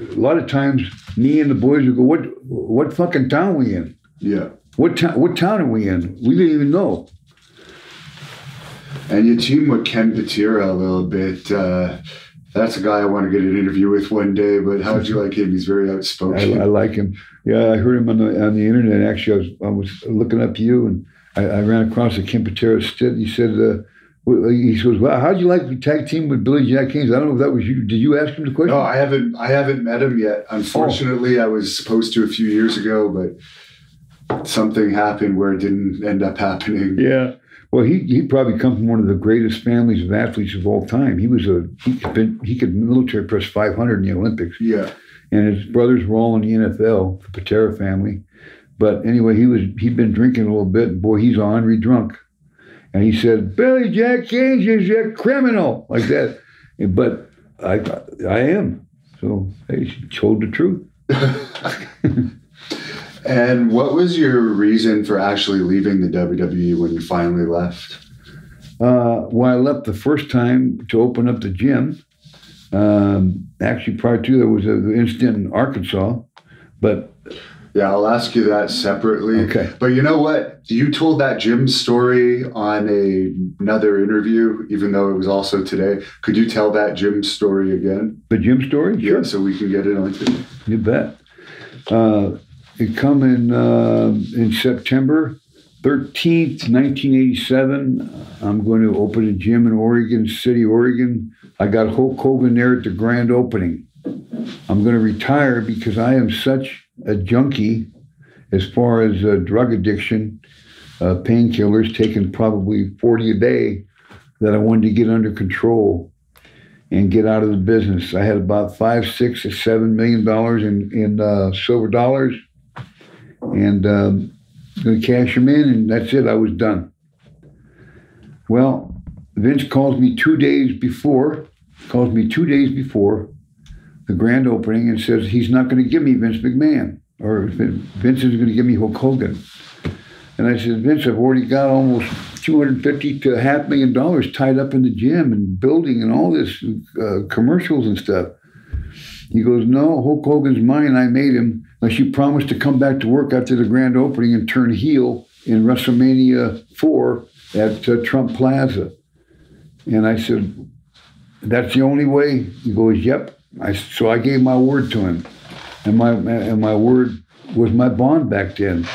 A lot of times, me and the boys would go, "What fucking town are we in? Yeah. What town are we in? We didn't even know." And you team with Ken Patera a little bit. That's a guy I want to get an interview with one day. But how'd you like him? He's very outspoken. I like him. Yeah, I heard him on the internet. Actually, I was looking up you, and I ran across a Ken Patera stint. He said, he goes, "Well, how'd you like the tag team with Billy Jack Haynes?" I don't know if that was you. Did you ask him the question? No, I haven't met him yet. Unfortunately, I was supposed to a few years ago, but something happened where it didn't end up happening. Yeah. Well, he probably come from one of the greatest families of athletes of all time. He could military press 500 in the Olympics. Yeah. And his brothers were all in the NFL, the Patera family. But anyway, he'd been drinking a little bit, and boy, he's ornery drunk. And he said, "Billy Jack Haynes is a criminal," like that. But I am. So he told the truth. And what was your reason for actually leaving the WWE when you finally left? Well, I left the first time to open up the gym. Actually, prior to there was an incident in Arkansas, but yeah, I'll ask you that separately. Okay. But you know what? You told that gym story on another interview, even though it was also today. Could you tell that gym story again? The gym story? Yeah, Sure. so we can get it on today. You bet. It come in September 13th, 1987. I'm going to open a gym in Oregon City, Oregon. I got Hulk Hogan there at the grand opening. I'm going to retire because I am such a junkie as far as drug addiction, painkillers, taking probably 40 a day, that I wanted to get under control and get out of the business. I had about $5, $6, or $7 million in silver dollars, and going to cash them in, and that's it. I was done. Well, Vince calls me 2 days before the grand opening and says he's not going to give me Vince McMahon, or Vince is going to give me Hulk Hogan. And I said, "Vince, I've already got almost $250,000 to $500,000 tied up in the gym and building and all this commercials and stuff." He goes, "No, Hulk Hogan's mine. I made him. Unless you promise to come back to work after the grand opening and turn heel in WrestleMania 4 at Trump Plaza." And I said, "That's the only way?" He goes, "Yep." So I gave my word to him, and my word was my bond back then.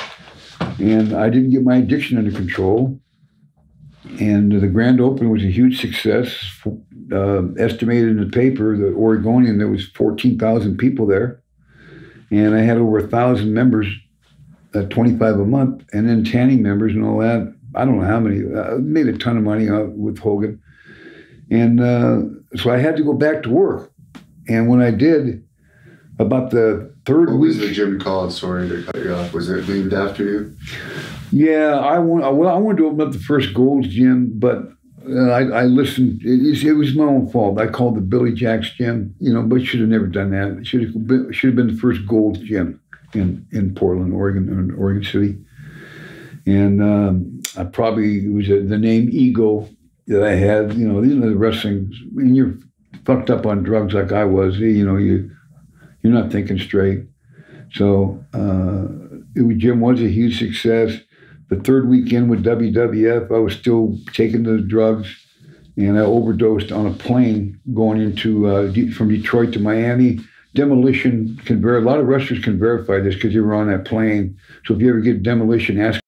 And I didn't get my addiction under control. And the grand opening was a huge success. Estimated in the paper, the Oregonian, there was 14,000 people there. And I had over 1,000 members, 25 a month, and then tanning members and all that. I don't know how many. Made a ton of money with Hogan. And so I had to go back to work. And when I did, about the third week... What was the gym called? Sorry to cut you off. Was it named after you? Yeah, I wanted to open up the first Gold's Gym, but I listened. It was my own fault. I called it Billy Jack's Gym, but should have never done that. It should have been the first Gold's Gym in Portland, Oregon, in Oregon City. And I probably, it was the name Ego that I had. The wrestling, when you're fucked up on drugs like I was, you're not thinking straight. So gym was a huge success. The third weekend with WWF, I was still taking the drugs, and I overdosed on a plane going into from Detroit to Miami. Demolition a lot of wrestlers can verify this because you were on that plane. So if you ever get demolition, ask